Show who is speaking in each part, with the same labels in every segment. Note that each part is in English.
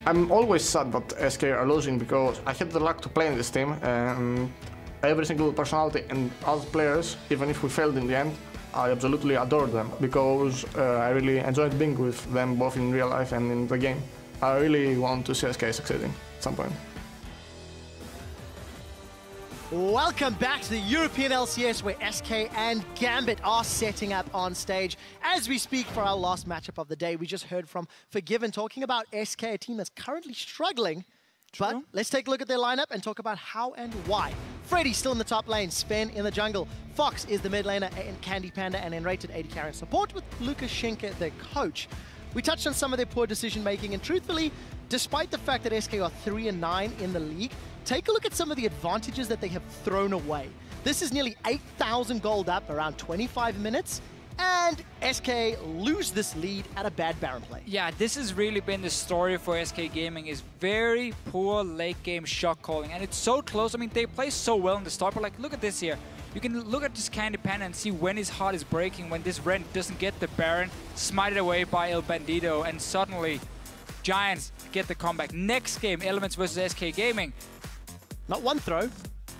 Speaker 1: I'm always sad that SK are losing because I had the luck to play in this team and every single personality and other players, even if we failed in the end, I absolutely adored them because I really enjoyed being with them both in real life and in the game. I really want to see SK succeeding at some point.
Speaker 2: Welcome back to the European LCS where SK and Gambit are setting up on stage. As we speak for our last matchup of the day, we just heard from Forgiven talking about SK, a team that's currently struggling. True. But let's take a look at their lineup and talk about how and why. Freddy still in the top lane, Sven in the jungle. Fox is the mid laner, and Candy Panda and Enrated AD carry support with Lucas Schenker, their coach. We touched on some of their poor decision making, and truthfully, despite the fact that SK are 3-9 in the league, take a look at some of the advantages that they have thrown away. This is nearly 8,000 gold up around 25 minutes, and SK lose this lead at a bad Baron play.
Speaker 3: Yeah, this has really been the story for SK Gaming, is very poor late game shot calling, and it's so close. I mean, they play so well in the start, but like, look at this here. You can look at this Candy Panda and see when his heart is breaking, when this Ren doesn't get the Baron, smited away by El Bandito, and suddenly Giants get the comeback. Next game, Elements versus SK Gaming.
Speaker 2: Not one throw.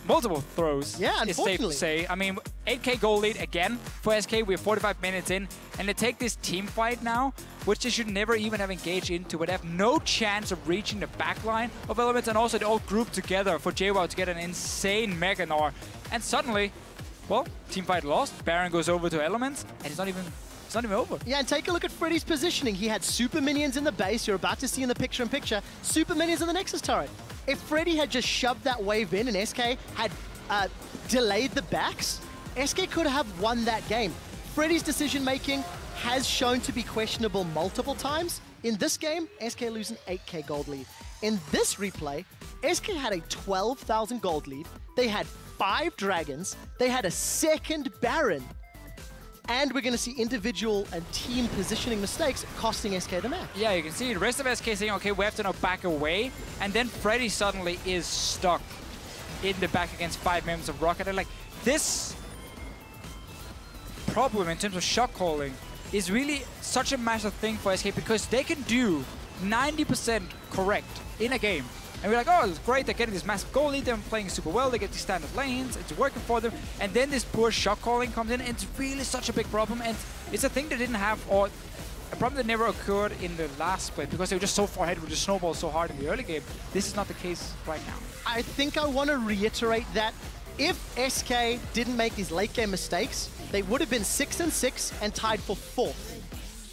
Speaker 3: Multiple throws,
Speaker 2: yeah,
Speaker 3: it's safe to say. I mean, 8k goal lead again for SK. We're 45 minutes in, and they take this team fight now, which they should never even have engaged into, but they have no chance of reaching the backline of Elements, and also they all group together for JWoww to get an insane Mega Gnar. And suddenly, well, team fight lost. Baron goes over to Elements, and it's not even over.
Speaker 2: Yeah, and take a look at Freddy's positioning. He had super minions in the base. You're about to see in the picture-in-picture, super minions in the Nexus turret. If Freddy had just shoved that wave in and SK had delayed the backs, SK could have won that game. Freddy's decision-making has shown to be questionable multiple times. In this game, SK lose an 8k gold lead. In this replay, SK had a 12,000 gold lead. They had 5 dragons. They had a second Baron. And we're going to see individual and team positioning mistakes costing SK the match.
Speaker 3: Yeah, you can see the rest of SK saying, okay, we have to now back away. And then Freddy suddenly is stuck in the back against 5 members of Rocket. And like, this problem in terms of shot calling is really such a massive thing for SK, because they can do 90% correct in a game. And we're like, oh, it's great, they're getting this massive goal lead, they're playing super well, they get these standard lanes, it's working for them. And then this poor shot calling comes in, and it's really such a big problem. And it's a thing they didn't have, or a problem that never occurred in the last split, because they were just so far ahead with the snowball so hard in the early game. This is not the case right now.
Speaker 2: I think I want to reiterate that if SK didn't make these late game mistakes, they would have been 6-6 and tied for 4th.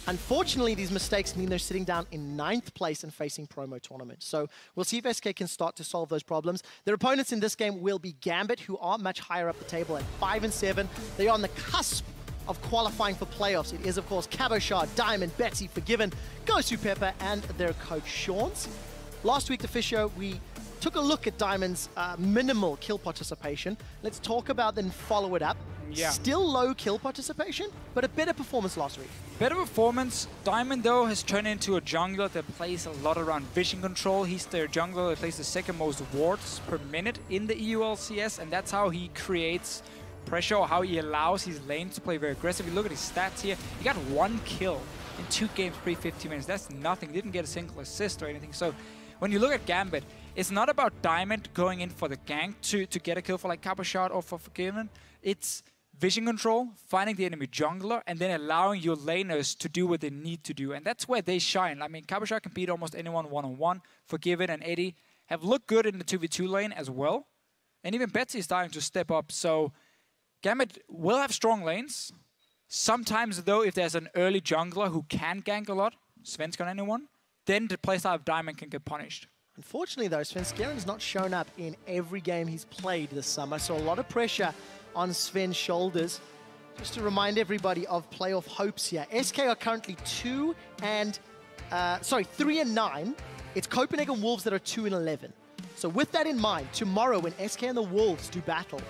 Speaker 2: Unfortunately, these mistakes mean they're sitting down in 9th place and facing promo tournament. So we'll see if SK can start to solve those problems. Their opponents in this game will be Gambit, who are much higher up the table at 5-7. They are on the cusp of qualifying for playoffs. It is, of course, Cabochard, Diamond, Betsy, Forgiven, Gosu Pepper, and their coach, Shawns. Last week, the Fish Show, we took a look at Diamond's minimal kill participation. Let's talk about then follow it up.
Speaker 3: Yeah.
Speaker 2: Still low kill participation, but a better performance last week.
Speaker 3: Better performance. Diamond, though, has turned into a jungler that plays a lot around vision control. He's their jungler that plays the second most wards per minute in the EU LCS, and that's how he creates pressure, or how he allows his lane to play very aggressive. You look at his stats here. He got 1 kill in 2 games pre-50 minutes. That's nothing. He didn't get a single assist or anything. So when you look at Gambit, it's not about Diamond going in for the gank to get a kill for like Cabochard or for Forgiven. It's vision control, finding the enemy jungler, and then allowing your laners to do what they need to do. And that's where they shine. I mean, Cabochard can beat almost anyone one-on-one. Forgiven and Eddie have looked good in the 2v2 lane as well. And even Betsy is starting to step up. So Gambit will have strong lanes. Sometimes, though, if there's an early jungler who can gank a lot, Svensk on anyone, then the playstyle of Diamond can get punished.
Speaker 2: Unfortunately, though, Svenskeren's not shown up in every game he's played this summer, so a lot of pressure on Sven's shoulders. Just to remind everybody of playoff hopes here. SK are currently 3-9. It's Copenhagen Wolves that are 2-11. So with that in mind, tomorrow when SK and the Wolves do battle,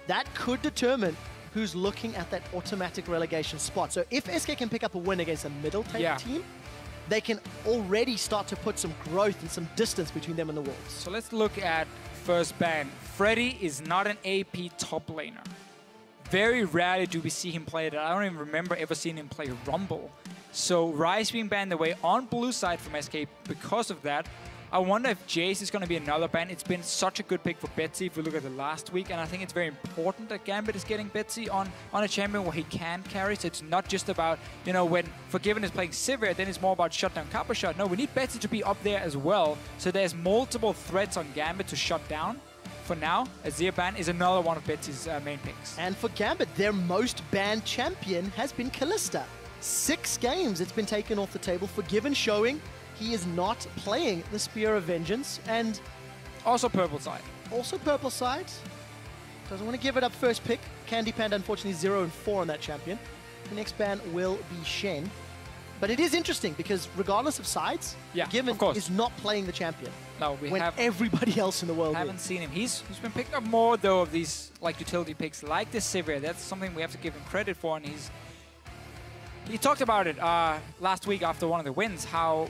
Speaker 2: that could determine who's looking at that automatic relegation spot. So if SK can pick up a win against a middle table team, they can already start to put some growth and some distance between them and the Wolves.
Speaker 3: So let's look at first ban. Freddy is not an AP top laner. very rarely do we see him play that. I don't even remember ever seeing him play Rumble. So Ryze being banned away on blue side from SK because of that. I wonder if Jace is going to be another ban. It's been such a good pick for Betsy if we look at the last week, and I think it's very important that Gambit is getting Betsy on a champion where he can carry. So it's not just about, you know, when Forgiven is playing Sivir, then it's more about shutdown Kappa shot. No, we need Betsy to be up there as well. So there's multiple threats on Gambit to shut down. For now, Azir ban is another one of Betsy's main picks.
Speaker 2: And for Gambit, their most banned champion has been Kalista. 6 games it's been taken off the table. Forgiven showing he is not playing the Spear of Vengeance, and
Speaker 3: also purple side.
Speaker 2: Also purple side. Doesn't want to give it up first pick. Candy Panda, unfortunately, 0 and 4 on that champion. The next ban will be Shen. But it is interesting because regardless of sides, Given is not playing the champion.
Speaker 3: No, we
Speaker 2: when everybody else in the world
Speaker 3: haven't seen him. He's been picking up more though of these like utility picks, like this Sivir. That's something we have to give him credit for, and he talked about it last week after one of the wins, how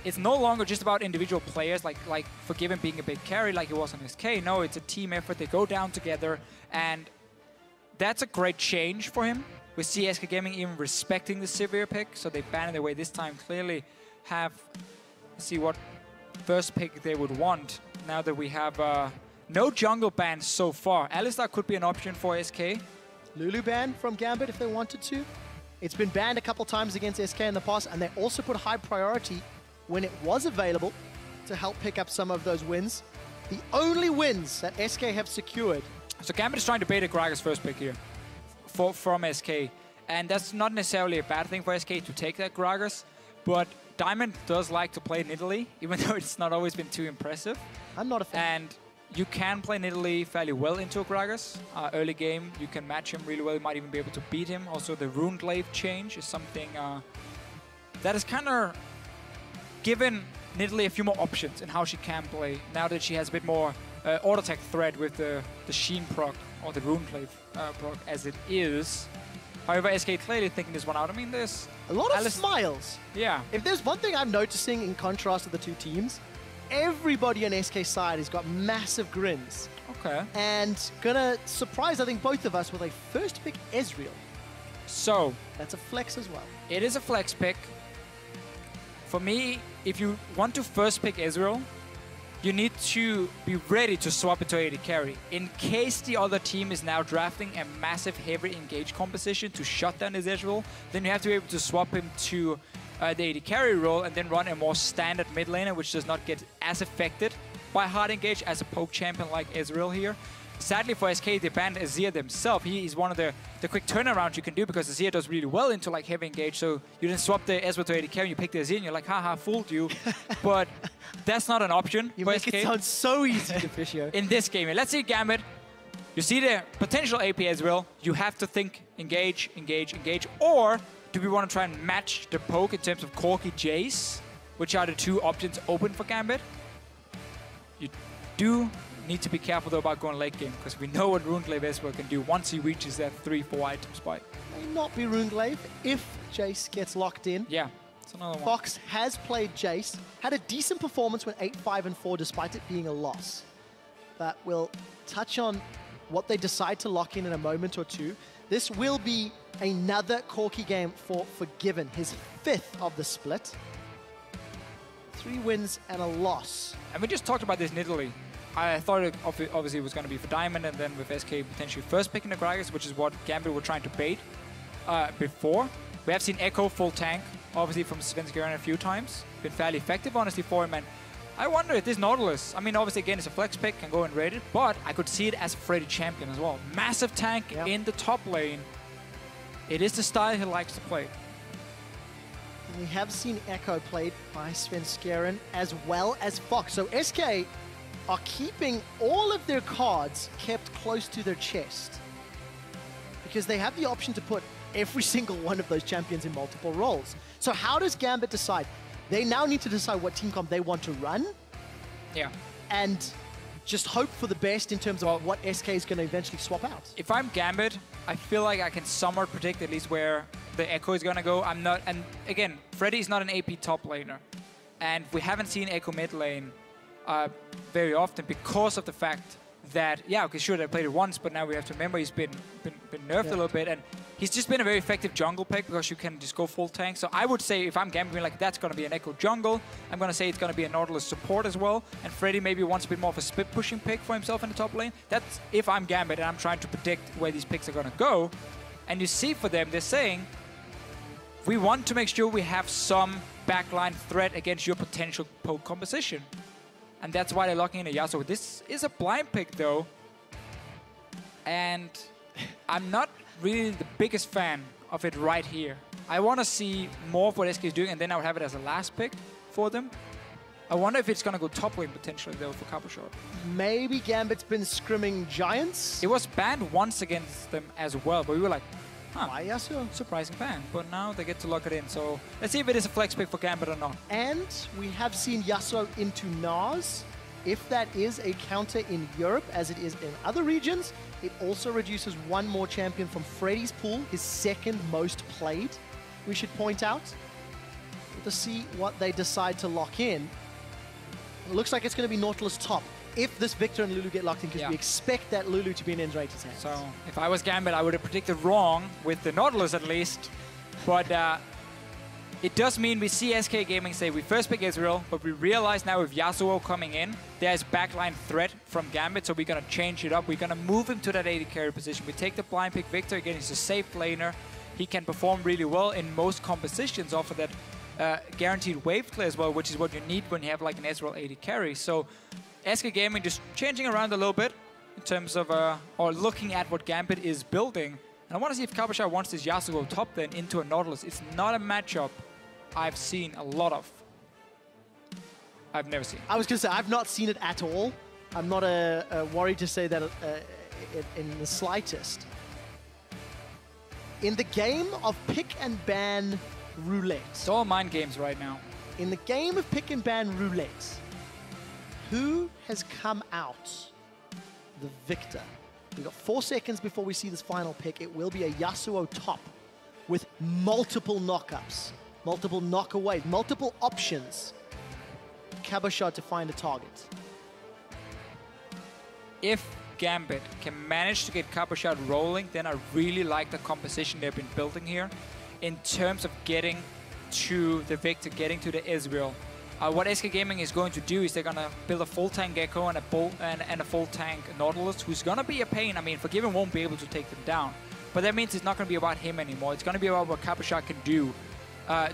Speaker 3: it's no longer just about individual players, like Forgiven being a big carry like it was on SK. No, it's a team effort. They go down together, and that's a great change for him. We see SK Gaming even respecting the Sivir pick, so they banned it away this time. Clearly have, see what first pick they would want now that we have no jungle bans so far. Alistar could be an option for SK.
Speaker 2: Lulu ban from Gambit if they wanted to. It's been banned a couple times against SK in the past, and they also put high priority when it was available to help pick up some of those wins. The only wins that SK have secured.
Speaker 3: So Gambit is trying to bait a Gragas first pick here from SK. And that's not necessarily a bad thing for SK to take that Gragas, but Diamond does like to play Nidalee, even though it's not always been too impressive.
Speaker 2: I'm not a fan.
Speaker 3: And you can play Nidalee fairly well into a Gragas. Early game, you can match him really well. You might even be able to beat him. Also, the Runeglaive change is something that is kind of given Nidalee a few more options in how she can play, now that she has a bit more auto attack threat with the Sheen proc, or the Runeglaive proc as it is. However, SK clearly thinking this one out. I mean, there's
Speaker 2: a lot of smiles.
Speaker 3: Yeah.
Speaker 2: If there's one thing I'm noticing in contrast to the two teams, everybody on SK side has got massive grins.
Speaker 3: Okay.
Speaker 2: And gonna surprise, I think, both of us with a first pick Ezreal.
Speaker 3: So
Speaker 2: that's a flex as well.
Speaker 3: It is a flex pick. For me, if you want to first pick Ezreal, you need to be ready to swap it to AD carry. In case the other team is now drafting a massive heavy engage composition to shut down his Ezreal, then you have to be able to swap him to the AD carry role and then run a more standard mid laner, which does not get as affected by hard engage as a poke champion like Ezreal here. Sadly for SK, they banned Azir themselves. He is one of the quick turnarounds you can do because Azir does really well into like heavy engage. So you then swap the Ezreal to AD carry and you pick the Azir and you're like, haha, fooled you. But that's not an option
Speaker 2: you
Speaker 3: for
Speaker 2: make
Speaker 3: SK.
Speaker 2: It sound so easy to fish here.
Speaker 3: In this game, let's see Gambit. You see the potential AP Ezreal. You have to think engage, engage, engage. Or do we want to try and match the poke in terms of Corki Jace, which are the two options open for Gambit? You do need to be careful though about going late game, because we know what Runeglaive Ezreal can do once he reaches that 3-4 item spike.
Speaker 2: May not be Runeglaive if Jace gets locked in.
Speaker 3: Yeah, it's another one.
Speaker 2: Fox has played Jace, had a decent performance when 8-5-4 despite it being a loss. But we'll touch on what they decide to lock in a moment or two. This will be another Corki game for Forgiven, his 5th of the split. 3 wins and a loss.
Speaker 3: And we just talked about this Nidalee. I thought it obviously was going to be for Diamond, and then with SK potentially first picking the Gragas, which is what Gambit were trying to bait before. We have seen Echo full tank, obviously from Svenskeren a few times. Been fairly effective, honestly, for him. And I wonder if this Nautilus, I mean, obviously, again, it's a flex pick, can go and raid it, but I could see it as a Freddy champion as well. Massive tank in the top lane. It is the style he likes to play.
Speaker 2: We have seen Echo played by Svenskeren as well as Fox. So SK are keeping all of their cards kept close to their chest because they have the option to put every single one of those champions in multiple roles. So how does Gambit decide? They now need to decide what team comp they want to run.
Speaker 3: Yeah.
Speaker 2: And just hope for the best in terms of what SK is going to eventually swap out.
Speaker 3: If I'm Gambit, I feel like I can somewhat predict at least where the Echo is going to go. I'm not, and again, Freddy is not an AP top laner. And we haven't seen Echo mid lane very often because of the fact that, yeah, okay, sure, they played it once, but now we have to remember he's been nerfed a little bit, and he's just been a very effective jungle pick because you can just go full tank. So I would say if I'm Gambit, like, that's going to be an Echo jungle. I'm going to say it's going to be a Nautilus support as well, and Freddy maybe wants a bit more of a split pushing pick for himself in the top lane. That's if I'm Gambit and I'm trying to predict where these picks are going to go. And you see for them, they're saying, we want to make sure we have some backline threat against your potential poke composition. And that's why they're locking in a Yasuo. This is a blind pick, though. And I'm not really the biggest fan of it right here. I want to see more of what SK is doing, and then I would have it as a last pick for them. I wonder if it's going to go top lane potentially, though, for Cabochard.
Speaker 2: Maybe Gambit's been scrimming Giants.
Speaker 3: It was banned once against them as well, but we were like, huh,
Speaker 2: Why Yasuo?
Speaker 3: surprising ban. But now they get to lock it in. So let's see if it is a flex pick for Gambit or not.
Speaker 2: And we have seen Yasuo into Nars. If that is a counter in Europe, as it is in other regions, it also reduces one more champion from Freddy's pool, his second most played, we should point out. To see what they decide to lock in. It looks like it's going to be Nautilus top if this Victor and Lulu get locked in, because we expect that Lulu to be in N-Rated hands.
Speaker 3: So if I was Gambit, I would have predicted wrong with the Nautilus at least. But it does mean we see SK Gaming say we first pick Israel, but we realize now with Yasuo coming in, there's backline threat from Gambit, so we're going to change it up. We're going to move him to that AD carry position. We take the blind pick Victor. Again, he's a safe laner. He can perform really well in most compositions off of that guaranteed wave clear as well, which is what you need when you have like an Ezreal AD carry. So SK Gaming just changing around a little bit in terms of, or looking at what Gambit is building. And I want to see if Cabochard wants this Yasuo top then into a Nautilus. It's not a matchup I've seen a lot of. I've never seen.
Speaker 2: I was going to say, I've not seen it at all. I'm not worried to say that in the slightest. In the game of pick and ban roulette.
Speaker 3: It's all mind games right now.
Speaker 2: In the game of pick and ban roulette, who has come out the victor? We've got 4 seconds before we see this final pick. It will be a Yasuo top with multiple knockups, multiple knockaways, multiple options. Cabochard to find a target.
Speaker 3: If Gambit can manage to get Cabochard rolling, then I really like the composition they've been building here in terms of getting to the Victor, getting to the Ezreal. What SK Gaming is going to do is they're going to build a full tank Gecko and a full tank Nautilus, who's going to be a pain. I mean, Forgiven won't be able to take them down, but that means it's not going to be about him anymore. It's going to be about what Cabochard can do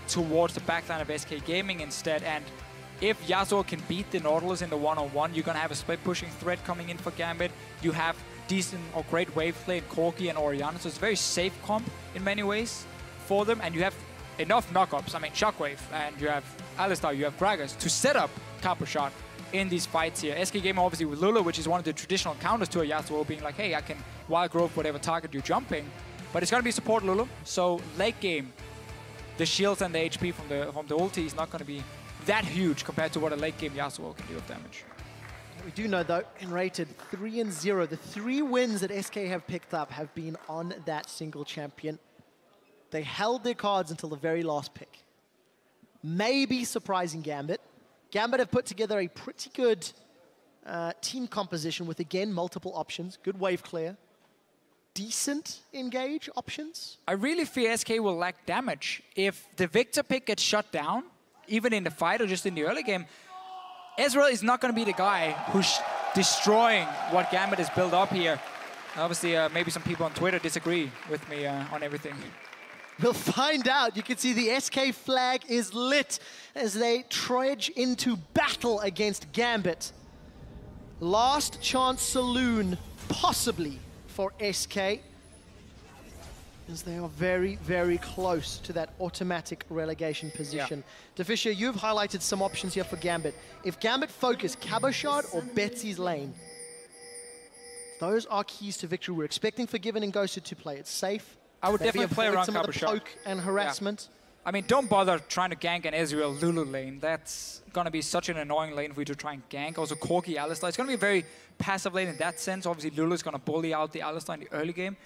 Speaker 3: towards the backline of SK Gaming instead. And if Yasuo can beat the Nautilus in the one-on-one, you're going to have a split pushing threat coming in for Gambit. You have decent or great wave play in Corki and Orianna, so it's a very safe comp in many ways for them. And you have enough knockups. I mean, Shockwave, and you have Alistar, you have Gragas to set up Cabochard in these fights here. SK Gamer obviously with Lulu, which is one of the traditional counters to a Yasuo, being like, hey, I can wild growth whatever target you're jumping. But it's going to be support Lulu, so late game, the shields and the HP from the ulti is not going to be that huge compared to what a late game Yasuo can do of damage.
Speaker 2: We do know though, in rated 3-0, the 3 wins that SK have picked up have been on that single champion. They held their cards until the very last pick. Maybe surprising Gambit. Gambit have put together a pretty good team composition with, again, multiple options. Good wave clear. Decent engage options.
Speaker 3: I really fear SK will lack damage. If the Victor pick gets shut down, even in the fight or just in the early game, Ezreal is not going to be the guy who's destroying what Gambit has built up here. Obviously, maybe some people on Twitter disagree with me on everything.
Speaker 2: We'll find out. You can see the SK flag is lit as they trudge into battle against Gambit. Last chance saloon, possibly, for SK, as they are very, very close to that automatic relegation position.
Speaker 3: Yeah.
Speaker 2: DeFisher, you've highlighted some options here for Gambit. If Gambit focus Cabochard or Betsy's lane, those are keys to victory. We're expecting Forgiven and Ghosted to play it safe.
Speaker 3: I would definitely play around
Speaker 2: some of the
Speaker 3: Cabochard.
Speaker 2: poke and harassment.
Speaker 3: Yeah. I mean, don't bother trying to gank an Ezreal Lulu lane. That's going to be such an annoying lane for you to try and gank. Also, Corki, Alistar. It's going to be a very passive lane in that sense. Obviously, Lulu is going to bully out the Alistar in the early game.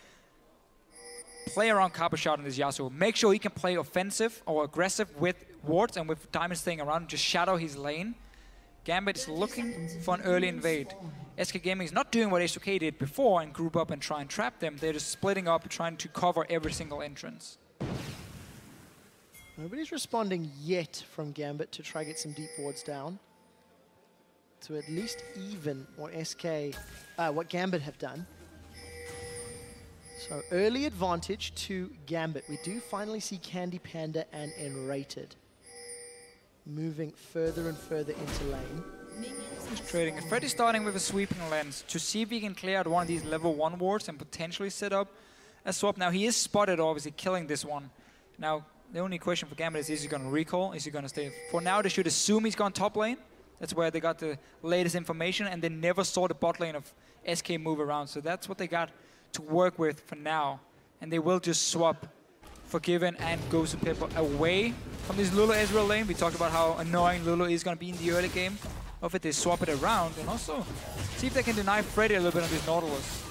Speaker 3: Play around Cabochard in this Yasuo. Make sure he can play offensive or aggressive with wards and with Diamond staying around. Just shadow his lane. Gambit is looking for an early invade. SK Gaming is not doing what H2K did before and group up and try and trap them. They're just splitting up, trying to cover every single entrance.
Speaker 2: Nobody's responding yet from Gambit to try get some deep wards down. To at least even what what Gambit have done. So early advantage to Gambit. We do finally see Candy Panda and Enrated moving further and further into lane.
Speaker 3: He's trading. Freddy's starting with a sweeping lens to see if he can clear out one of these level 1 wards and potentially set up a swap. Now he is spotted, obviously killing this one. Now the only question for Gambit is he going to recall? Is he going to stay? For now they should assume he's gone top lane. That's where they got the latest information, and they never saw the bot lane of SK move around. So that's what they got to work with for now. And they will just swap Forgiven and Ghost of Pepper away from this Lulu Ezreal lane. We talked about how annoying Lulu is going to be in the early game of it. They swap it around and also see if they can deny Freddy a little bit on this Nautilus.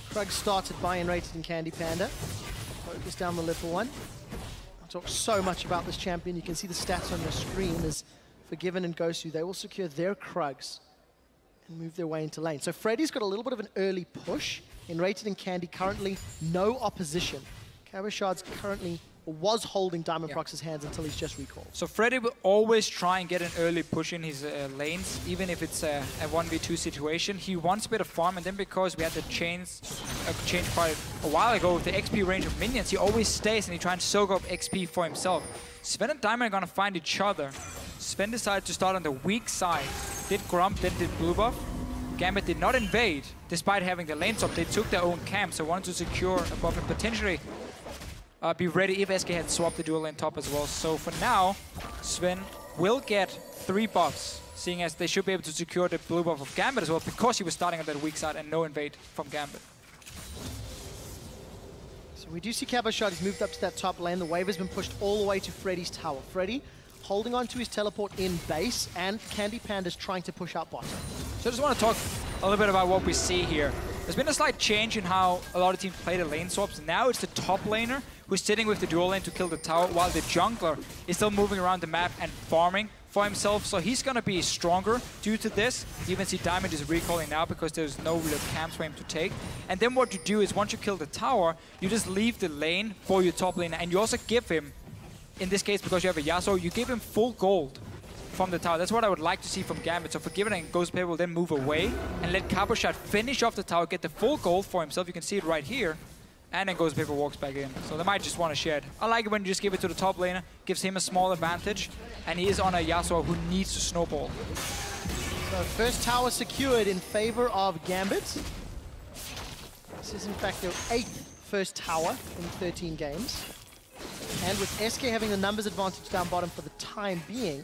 Speaker 2: Krug started by Enrated and Candy Panda. Focus down the little one. I talk so much about this champion. You can see the stats on your screen as Forgiven and Gosu, they will secure their Krugs and move their way into lane. So Freddy's got a little bit of an early push. Enrated and Candy currently no opposition. Cabashard's currently was holding Diamond Prox's hands until he's just recalled. So
Speaker 3: Freddy will always try and get an early push in his lanes, even if it's a 1v2 situation. He wants a bit of farm, and then because we had to change quite a while ago with the XP range of minions, he always stays and he tries to soak up XP for himself. Sven and Diamond are going to find each other. Sven decided to start on the weak side. Did Grump, then did Blue Buff. Gambit did not invade, despite having the lane top. They took their own camp, so wanted to secure a buff and potentially be ready if SK had swapped the dual lane top as well. So for now, Sven will get 3 buffs, seeing as they should be able to secure the blue buff of Gambit as well, because he was starting on that weak side and no invade from Gambit.
Speaker 2: So we do see Cabashard, he's moved up to that top lane. The wave has been pushed all the way to Freddy's tower. Freddy holding on to his teleport in base, and Candy Panda's trying to push out bottom.
Speaker 3: So I just want to talk a little bit about what we see here. There's been a slight change in how a lot of teams play the lane swaps. Now it's the top laner who's sitting with the dual lane to kill the tower, while the jungler is still moving around the map and farming for himself. So he's going to be stronger due to this. You even see Diamond is recalling now because there's no real camps for him to take. And then what you do is once you kill the tower, you just leave the lane for your top laner, and you also give him, in this case because you have a Yasuo, you give him full gold from the tower. That's what I would like to see from Gambit. So Forgiven and Ghost Paper will then move away and let Cabashard finish off the tower, get the full gold for himself. You can see it right here. And then Ghost Paper walks back in. So they might just want to share it. I like it when you just give it to the top laner. Gives him a small advantage. And he is on a Yasuo who needs to snowball.
Speaker 2: So first tower secured in favor of Gambit. This is in fact their 8th first tower in 13 games. And with SK having the numbers advantage down bottom for the time being,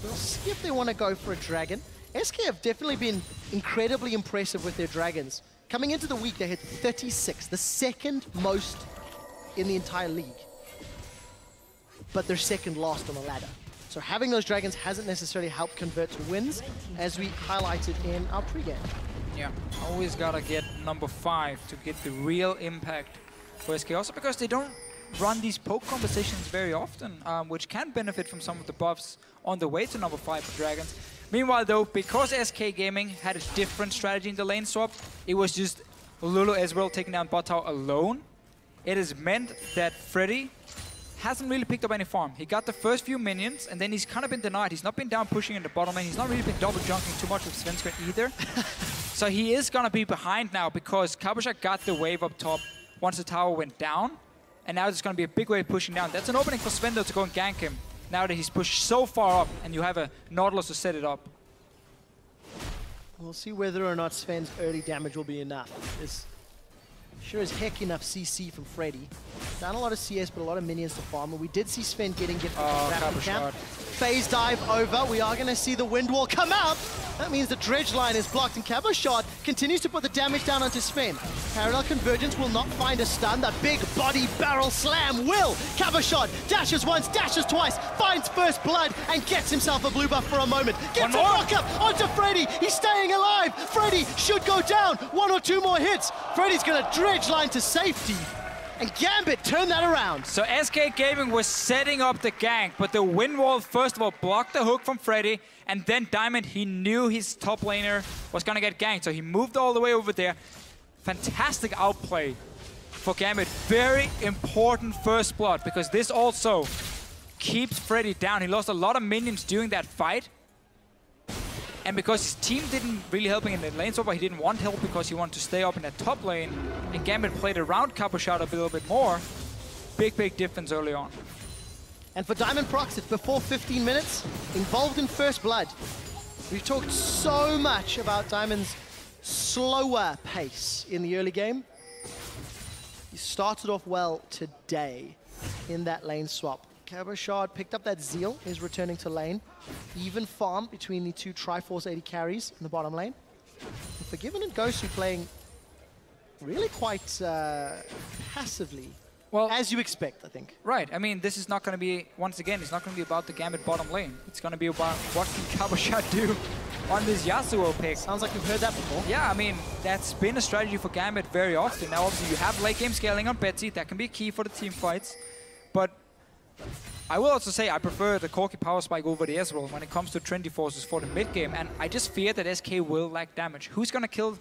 Speaker 2: we'll see if they want to go for a dragon. SK have definitely been incredibly impressive with their dragons. Coming into the week, they had 36, the second most in the entire league. But they're second last on the ladder. So having those dragons hasn't necessarily helped convert to wins, as we highlighted in our pregame.
Speaker 3: Yeah, always gotta get number 5 to get the real impact for SK. Also because they don't run these poke compositions very often, which can benefit from some of the buffs on the way to number 5 for dragons. Meanwhile though, because SK Gaming had a different strategy in the lane swap, it was just Lulu Ezreal taking down bot tower alone. It has meant that Freddy hasn't really picked up any farm. He got the first few minions, and then he's kind of been denied. He's not been down pushing in the bottom lane. He's not really been double junking too much with Svenska either. So he is going to be behind now because Cabashard got the wave up top once the tower went down. And now there's going to be a big wave pushing down. That's an opening for Sven though to go and gank him. Now that he's pushed so far up and you have a Nautilus to set it up.
Speaker 2: We'll see whether or not Sven's early damage will be enough. There's sure as heck enough CC from Freddy. Not a lot of CS, but a lot of minions to farm. And we did see Sven getting gifted from camp. Phase dive over. We are going to see the wind wall come out. That means the dredge line is blocked, and Cabashard continues to put the damage down onto Sven. Parallel Convergence will not find a stun. The big body barrel slam will. Cabashard dashes once, dashes twice, finds first blood, and gets himself a blue buff for a moment. Gets a rock up onto Freddy. He's staying alive. Freddy should go down. 1 or 2 more hits. Freddy's going to dredge line to safety. And Gambit turned that around.
Speaker 3: So SK Gaming was setting up the gank, but the wind wall, first of all, blocked the hook from Freddy, and then Diamond, he knew his top laner was gonna get ganked, so he moved all the way over there. Fantastic outplay for Gambit. Very important first blood, because this also keeps Freddy down. He lost a lot of minions during that fight. And because his team didn't really help him in the lane swap, he didn't want help because he wanted to stay up in that top lane, and Gambit played around Capuchot a little bit more. Big difference early on.
Speaker 2: And for Diamond Prox, it's before 15 minutes, involved in first blood. We've talked so much about Diamond's slower pace in the early game. He started off well today in that lane swap. Capuchot picked up that Zeal, is returning to lane. Even farm between the two Triforce 80 carries in the bottom lane. And Forgiven and Gosu playing really quite passively. Well, as you expect, I think.
Speaker 3: Right. I mean, this is not going to be, once again, it's not going to be about the Gambit bottom lane. It's going to be about what can Capuchot do on this Yasuo pick.
Speaker 2: Sounds like we've heard that before.
Speaker 3: Yeah, I mean, that's been a strategy for Gambit very often. Now, obviously, you have late game scaling on Betsy. That can be key for the team fights. But I will also say I prefer the Corki Power Spike over the Ezreal when it comes to Trinity Forces for the mid game, and I just fear that SK will lack damage. Who's gonna kill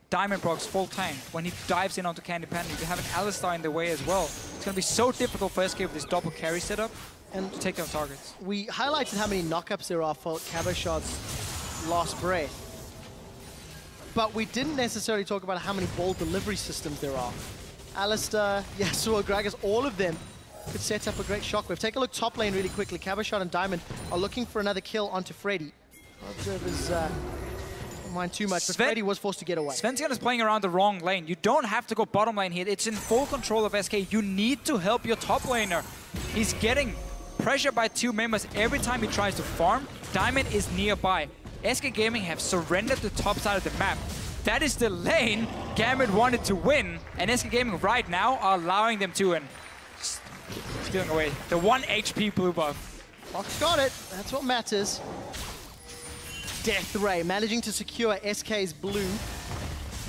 Speaker 3: Diamond Prox full tank when he dives in onto Candy Panda? You have an Alistar in the way as well. It's gonna be so difficult for SK with this double carry setup and to take down targets.
Speaker 2: We highlighted how many knockups there are for Capuchot's last breath, but we didn't necessarily talk about how many ball delivery systems there are. Alistar, Yasuo, Gragas, all of them could set up a great shockwave. Take a look top lane really quickly. Capuchot and Diamond are looking for another kill onto Freddy. Observers don't mind too much, but Freddy was forced to get away.
Speaker 3: Svenskjan is playing around the wrong lane. You don't have to go bottom lane here. It's in full control of SK. You need to help your top laner. He's getting pressured by two members every time he tries to farm. Diamond is nearby. SK Gaming have surrendered the top side of the map. That is the lane Gambit wanted to win, and SK Gaming right now are allowing them to, and stealing away the 1 HP blue buff.
Speaker 2: Fox got it. That's what matters. Death Ray managing to secure SK's blue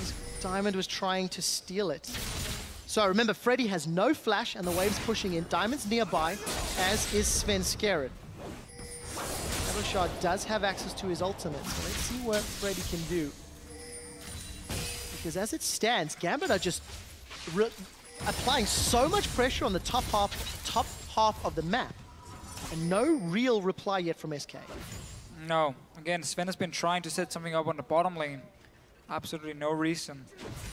Speaker 2: as Diamond was trying to steal it. So remember, Freddy has no flash and the wave's pushing in. Diamond's nearby, as is Svenskjan. Capuchot does have access to his ultimate, so let's see what Freddy can do. Because as it stands, Gambit are just applying so much pressure on the top half of the map, and no real reply yet from SK.
Speaker 3: No. Again, Sven has been trying to set something up on the bottom lane. Absolutely no reason.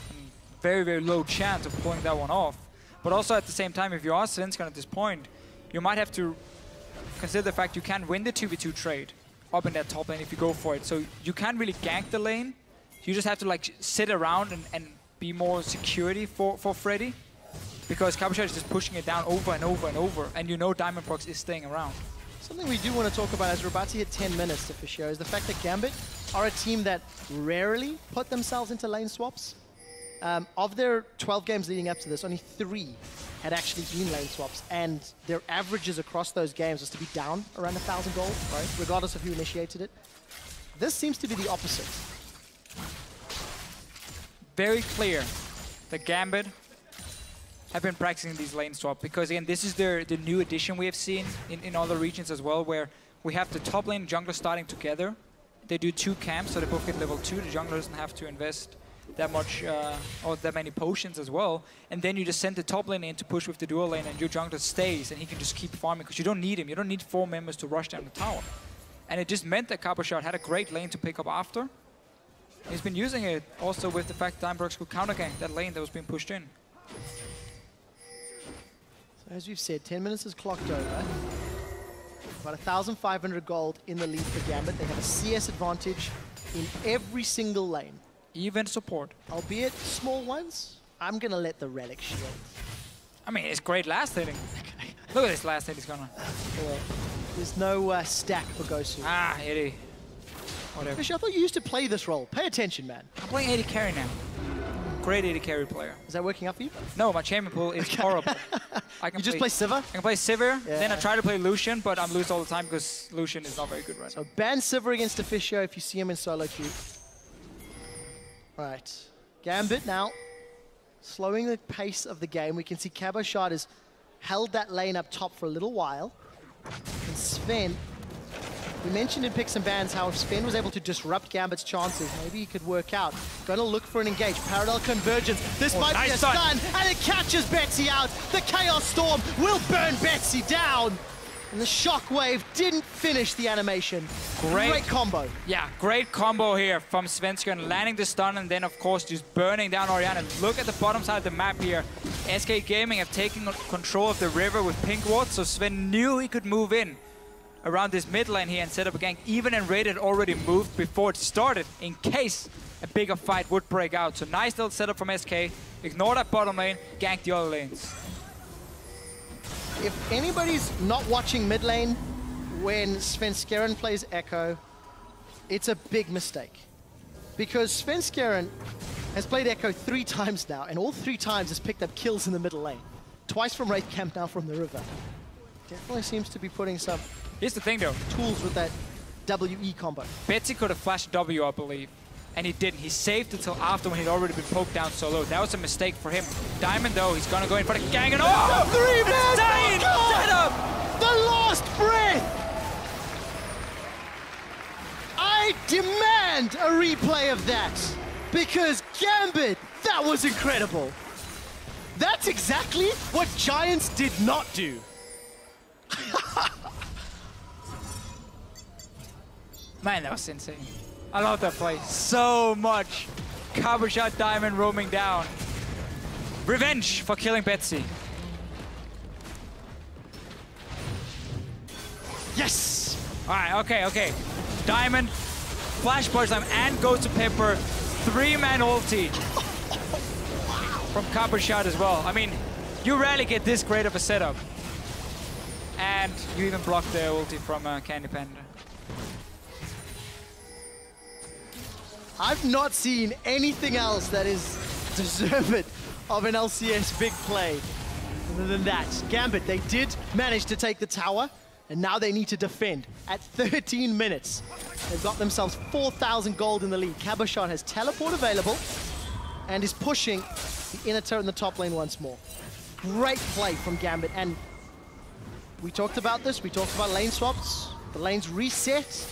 Speaker 3: And very low chance of pulling that one off. But also at the same time, if you are Svenskjan at this point, you might have to consider the fact you can win the 2v2 trade up in that top lane if you go for it. So you can't really gank the lane. You just have to like sit around and be more security for Freddy. Because Capuchot is just pushing it down over and over, and you know Diamond Prox is staying around.
Speaker 2: Something we do want to talk about as we're about to hit 10 minutes to Fisher is the fact that Gambit are a team that rarely put themselves into lane swaps. Of their 12 games leading up to this, only 3 had actually been lane swaps, and their averages across those games was to be down around 1,000 gold, right? Regardless of who initiated it. This seems to be the opposite.
Speaker 3: Very clear that Gambit have been practicing these lane swap, because again, this is the new addition we have seen in other regions as well, where we have the top lane and jungler starting together. They do 2 camps, so they both get level 2. The jungler doesn't have to invest that much or that many potions as well. And then you just send the top lane in to push with the dual lane, and your jungler stays, and he can just keep farming, because you don't need him. You don't need 4 members to rush down the tower. And it just meant that Capuchot had a great lane to pick up after. He's been using it also with the fact that Diamond Prox could counter-gank that lane that was being pushed in.
Speaker 2: As we've said, 10 minutes is clocked over. About 1,500 gold in the lead for Gambit. They have a CS advantage in every single lane.
Speaker 3: Even support.
Speaker 2: Albeit small ones. I'm going to let the Relic shield.
Speaker 3: I mean, it's great last hitting. Look at this last hit he's gonna.
Speaker 2: Yeah. There's no stack for Gosu.
Speaker 3: Ah, Eddie. Whatever.
Speaker 2: Fisher, I thought you used to play this role. Pay attention, man.
Speaker 3: I'm playing AD carry now. Great AD carry player.
Speaker 2: Is that working out for you?
Speaker 3: No, my champion pool is horrible. I can
Speaker 2: you just play Sivir?
Speaker 3: I can play Sivir,
Speaker 2: Yeah.
Speaker 3: then I try to play Lucian, but I'm lose all the time because Lucian is not very good right now.
Speaker 2: So ban Sivir against Officio if you see him in solo queue. Right. Gambit now slowing the pace of the game. We can see Cabochard has held that lane up top for a little while. And Sven, we mentioned in Picks and Bans how if Sven was able to disrupt Gambit's chances, maybe he could work out. Going to look for an engage. Parallel convergence. This might be a stun, and it catches Betsy out. The Chaos Storm will burn Betsy down. And the Shockwave didn't finish the animation. Great combo.
Speaker 3: Yeah, great combo here from Svenskeren, landing the stun and then, of course, just burning down Orianna. Look at the bottom side of the map here. SK Gaming have taken control of the river with pink wards, so Sven knew he could move in around this mid lane here and set up a gank. Even and Raid had already moved before it started in case a bigger fight would break out. So nice little setup from SK. Ignore that bottom lane, gank the other lanes.
Speaker 2: If anybody's not watching mid lane when Svenskeren plays Echo, it's a big mistake. Because Svenskeren has played Echo 3 times now, and all 3 times has picked up kills in the middle lane. Twice from Wraith Camp, now from the river. Definitely seems to be putting some
Speaker 3: Here's the thing though.
Speaker 2: Tools with that WE combo.
Speaker 3: Betsy could have flashed W, I believe. And he didn't. He saved until after when he'd already been poked down so low. That was a mistake for him. Diamond, though, he's gonna go in for the gang and oh!
Speaker 2: 3 man!
Speaker 3: Dying! Dead up!
Speaker 2: The last breath! I demand a replay of that! Because Gambit, that was incredible! That's exactly what Giants did not do.
Speaker 3: Man, that was insane. I love that play so much. Cabochard Diamond roaming down. Revenge for killing Betsy.
Speaker 2: Yes!
Speaker 3: Alright, okay. Diamond, flash burst time, and goes to Pepper. 3-man ulti. From Cabochard as well. I mean, you rarely get this great of a setup. And you even blocked the ulti from Candy Panda.
Speaker 2: I've not seen anything else that is deserving of an LCS big play than that. Gambit, they did manage to take the tower, and now they need to defend. At 13 minutes, they've got themselves 4,000 gold in the lead. Cabochard has teleport available and is pushing the inner turret in the top lane once more. Great play from Gambit, and we talked about this. We talked about lane swaps. The lanes reset.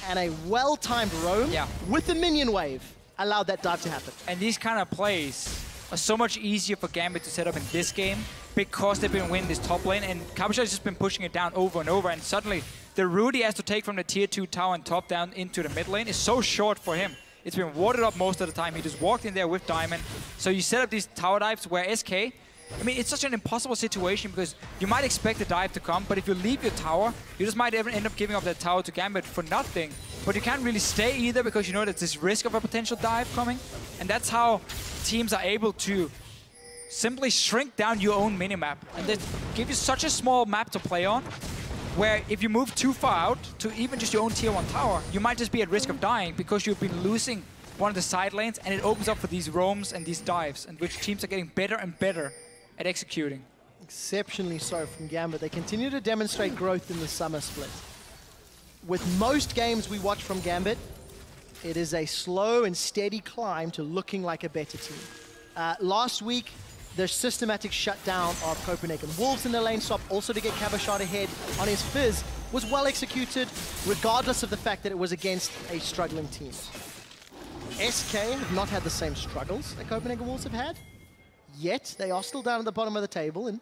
Speaker 2: And a well-timed roam with a minion wave allowed that dive to happen.
Speaker 3: And these kind of plays are so much easier for Gambit to set up in this game because they've been winning this top lane, and Cabochard has just been pushing it down over and over, and suddenly the route he has to take from the tier 2 tower and top down into the mid lane is so short for him. It's been warded up most of the time. He just walked in there with Diamond. So you set up these tower dives where SK, I mean, it's such an impossible situation because you might expect the dive to come, but if you leave your tower, you just might even end up giving up that tower to Gambit for nothing. But you can't really stay either because you know there's this risk of a potential dive coming. And that's how teams are able to simply shrink down your own minimap. And they give you such a small map to play on, where if you move too far out to even just your own tier 1 tower, you might just be at risk of dying because you've been losing one of the side lanes, and it opens up for these roams and these dives, and which teams are getting better and better at executing.
Speaker 2: Exceptionally so from Gambit. They continue to demonstrate growth in the summer split. With most games we watch from Gambit, it is a slow and steady climb to looking like a better team. Last week, their systematic shutdown of Copenhagen Wolves in the lane swap, also to get Cabochard ahead on his Fizz, was well executed, regardless of the fact that it was against a struggling team. SK have not had the same struggles that Copenhagen Wolves have had. Yet, they are still down at the bottom of the table, and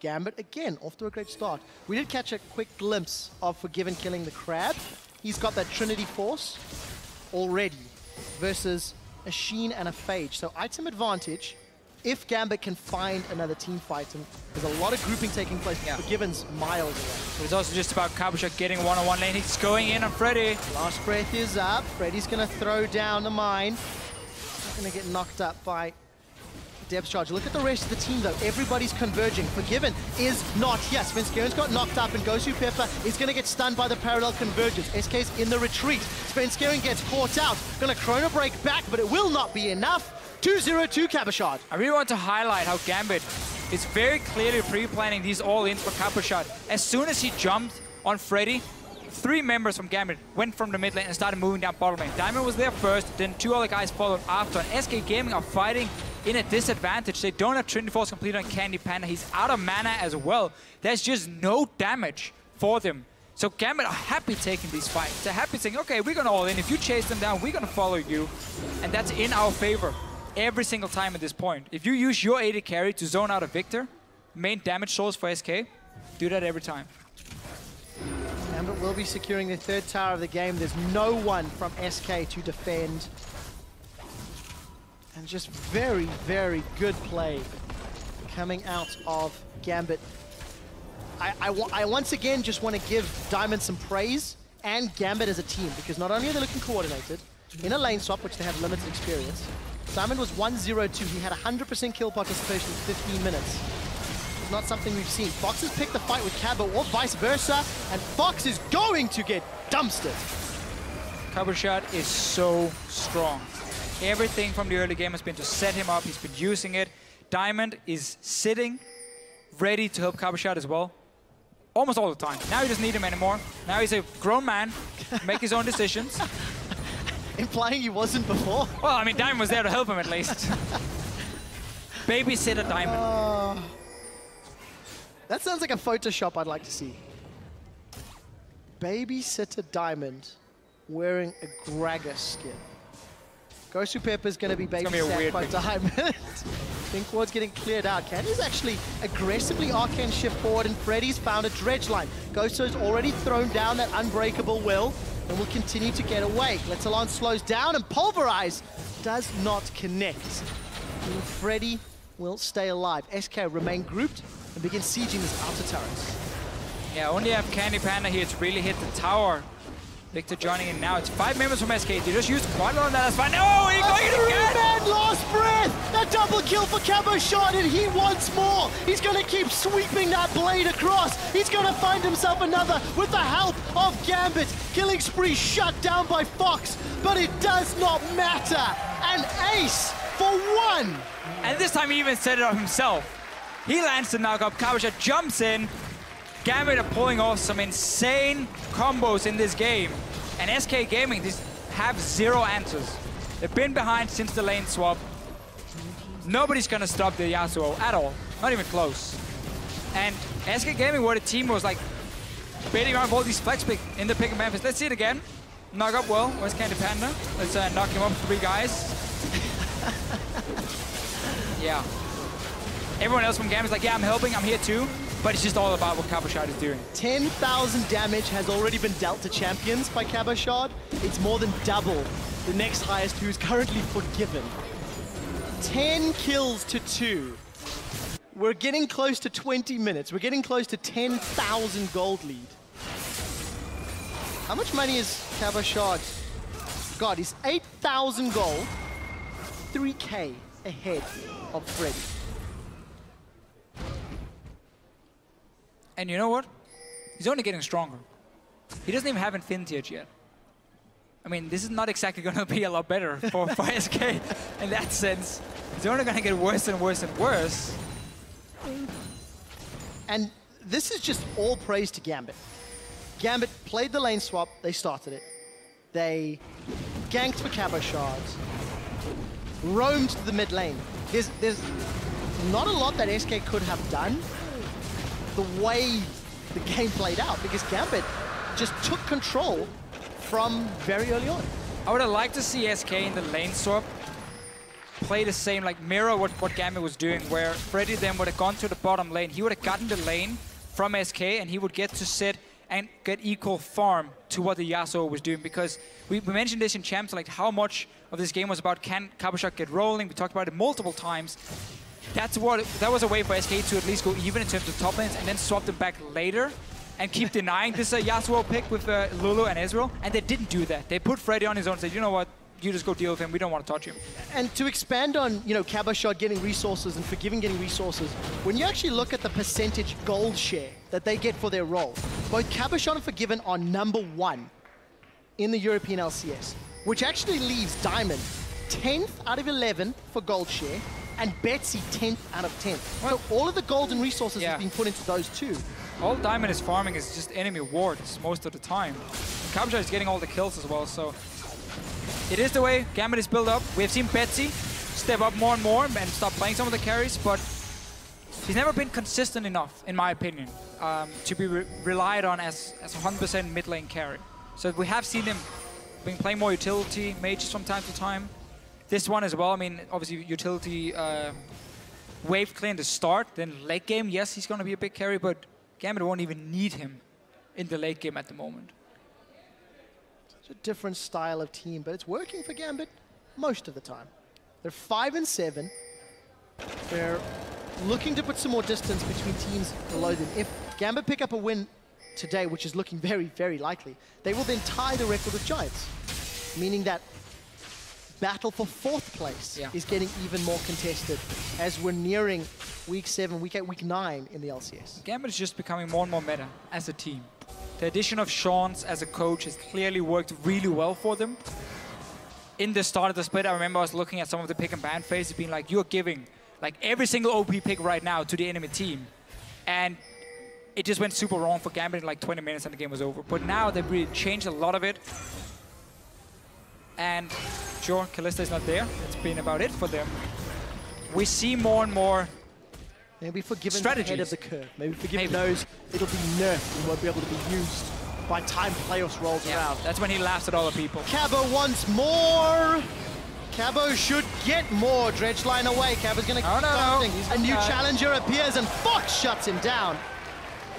Speaker 2: Gambit, again, off to a great start. We did catch a quick glimpse of Forgiven killing the Crab. He's got that Trinity Force already versus a Sheen and a Phage. So item advantage if Gambit can find another team fight. And there's a lot of grouping taking place. Forgiven's miles away.
Speaker 3: It's also just about Cabochard getting one-on-one lane. He's going in on Freddy.
Speaker 2: Last breath is up. Freddy's going to throw down the mine. Not going to get knocked up by Depth Charge. Look at the rest of the team, though. Everybody's converging. Forgiven is not here. Svenskeren's got knocked up, and Gosu Pepper is going to get stunned by the parallel convergence. SK's in the retreat. Svenskeren gets caught out. Going to Chrono Break back, but it will not be enough. 2-0 Cabochard.
Speaker 3: I really want to highlight how Gambit is very clearly pre-planning these all-ins for Cabochard. As soon as he jumped on Freddy, 3 members from Gambit went from the mid lane and started moving down bottom lane. Diamond was there first, then 2 other guys followed after, and SK Gaming are fighting in a disadvantage. They don't have Trinity Force complete on Candy Panda. He's out of mana as well. There's just no damage for them. So Gambit are happy taking these fights. They're happy saying, okay, we're going to all in. If you chase them down, we're going to follow you. And that's in our favor every single time at this point. If you use your AD carry to zone out a Victor, main damage source for SK, do that every time.
Speaker 2: Gambit will be securing the third tower of the game. There's no one from SK to defend. And just very, very good play coming out of Gambit. I once again just want to give Diamond some praise and Gambit as a team, because not only are they looking coordinated in a lane swap, which they have limited experience. Diamond was 1-0-2. He had 100% kill participation in 15 minutes. It's not something we've seen. Fox has picked the fight with Cabo or vice versa, and Fox is going to get dumpstered.
Speaker 3: Cover shot is so strong. Everything from the early game has been to set him up. He's been using it. Diamond is sitting, ready to help cover shot as well. Almost all the time. Now he doesn't need him anymore. Now he's a grown man, make his own decisions.
Speaker 2: Implying he wasn't before?
Speaker 3: Well, I mean, Diamond was there to help him at least. Babysitter Diamond.
Speaker 2: That sounds like a Photoshop I'd like to see. Babysitter Diamond wearing a Gragas skin. Ghost Pepper's going to be babysat by Diamond. Pink Ward's getting cleared out. Candy's actually aggressively arcane shift forward, and Freddy's found a dredge line. Ghosto's already thrown down that unbreakable will and will continue to get away. Lethalon slows down, and Pulverize does not connect. And Freddy will stay alive. SK remain grouped and begin sieging this outer turret.
Speaker 3: Yeah, only have Candy Panda here to really hit the tower. Victor joining in now. It's 5 members from SK. They just used quite a lot on that. That's fine. Oh, he got it again!
Speaker 2: Man lost breath! That double kill for Cabo Shot, and he wants more! He's gonna keep sweeping that blade across. He's gonna find himself another with the help of Gambit. Killing spree shut down by Fox, but it does not matter. An ace for one!
Speaker 3: And this time he even set it up himself. He lands the knockup. Cabo Shot jumps in. Gambit are pulling off some insane combos in this game. And SK Gaming just have zero answers. They've been behind since the lane swap. Nobody's gonna stop the Yasuo at all. Not even close. And SK Gaming were the team who was like baiting around all these flex pick in the pick of Memphis. Let's see it again. Knock up well. Where's Candy Panda? Let's knock him up 3 guys. Yeah. Everyone else from Gambit's like, yeah, I'm helping, I'm here too. But it's just all about what Cabochard is doing.
Speaker 2: 10,000 damage has already been dealt to champions by Cabochard. It's more than double the next highest, who is currently Forgiven. 10 kills to 2. We're getting close to 20 minutes. We're getting close to 10,000 gold lead. How much money is Cabochard? God, he's 8,000 gold, 3K ahead of Freddy.
Speaker 3: And you know what? He's only getting stronger. He doesn't even have Infinity Edge yet. I mean, this is not exactly going to be a lot better for SK in that sense. It's only going to get worse and worse and worse.
Speaker 2: And this is just all praise to Gambit. Gambit played the lane swap, they started it. They ganked for Cabochard, roamed to the mid lane. There's not a lot that SK could have done the way the game played out, because Gambit just took control from very early on.
Speaker 3: I would have liked to see SK in the lane swap play the same, like mirror what Gambit was doing, where Freddy then would have gone to the bottom lane. He would have gotten the lane from SK and he would get to sit and get equal farm to what the Yasuo was doing, because we mentioned this in Champs, like how much of this game was about can Cabochard get rolling. We talked about it multiple times. That was a way for SK to at least go even in terms of top lanes and then swap them back later and keep denying this Yasuo pick with Lulu and Ezreal. And they didn't do that. They put Freddy on his own and said, you know what, you just go deal with him. We don't want to touch him.
Speaker 2: And to expand on, you know, Cabochard getting resources and Forgiven getting resources, when you actually look at the percentage gold share that they get for their role, both Cabochard and Forgiven are #1 in the European LCS, which actually leaves Diamond 10th out of 11 for gold share, and Betsy 10th out of 10. So all of the golden resources have been put into those two.
Speaker 3: All Diamond is farming is just enemy wards most of the time. Cabochard is getting all the kills as well, so it is the way Gambit is built up. We have seen Betsy step up more and more and start playing some of the carries, but he's never been consistent enough, in my opinion, to be relied on as 100% mid lane carry. So we have seen him being playing more utility, mages from time to time. This one as well, I mean, obviously utility wave clear in the start, then late game, yes, he's going to be a big carry, but Gambit won't even need him in the late game at the moment.
Speaker 2: It's a different style of team, but it's working for Gambit most of the time. They're 5 and 7. They're looking to put some more distance between teams below them. If Gambit pick up a win today, which is looking very, very likely, they will then tie the record with Giants, meaning that battle for 4th place is getting even more contested as we're nearing week 7, week 8, week 9 in the LCS.
Speaker 3: Gambit is just becoming more and more meta as a team. The addition of Sean's as a coach has clearly worked really well for them. In the start of the split, I remember I was looking at some of the pick and ban phases, being like, you're giving like every single OP pick right now to the enemy team. And it just went super wrong for Gambit in like 20 minutes and the game was over. But now they've really changed a lot of it. And sure, Kalista is not there. It's been about it for them. We see more and more
Speaker 2: maybe Forgiven
Speaker 3: strategies
Speaker 2: ahead of the curve. Maybe Forgiven knows it'll be nerfed and won't be able to be used by time playoffs rolls around.
Speaker 3: That's when he laughs at all the people.
Speaker 2: Cabo wants more. Cabo should get more. Dredgeline away. Cabo's going to keep going. A new challenger appears and Fox shuts him down.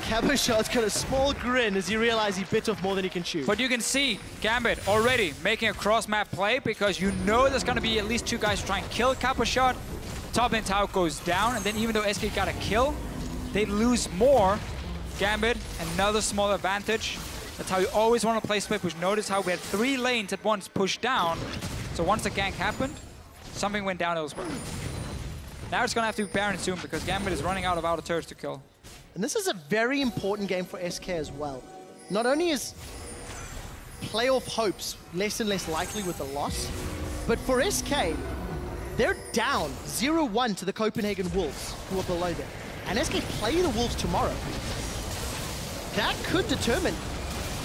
Speaker 2: Cabo Shot's got a small grin as he realizes he bit off more than he can chew.
Speaker 3: But you can see Gambit already making a cross-map play because you know there's going to be at least 2 guys trying to kill Cabo Shot. Top lane tower goes down, and then even though SK got a kill, they lose more. Gambit, another small advantage. That's how you always want to play split push. Notice how we had 3 lanes at once pushed down. So once the gank happened, something went down elsewhere. Now it's going to have to be Baron soon because Gambit is running out of outer turrets to kill.
Speaker 2: And this is a very important game for SK as well. Not only is playoff hopes less and less likely with the loss, but for SK, they're down 0-1 to the Copenhagen Wolves, who are below them. And SK play the Wolves tomorrow. That could determine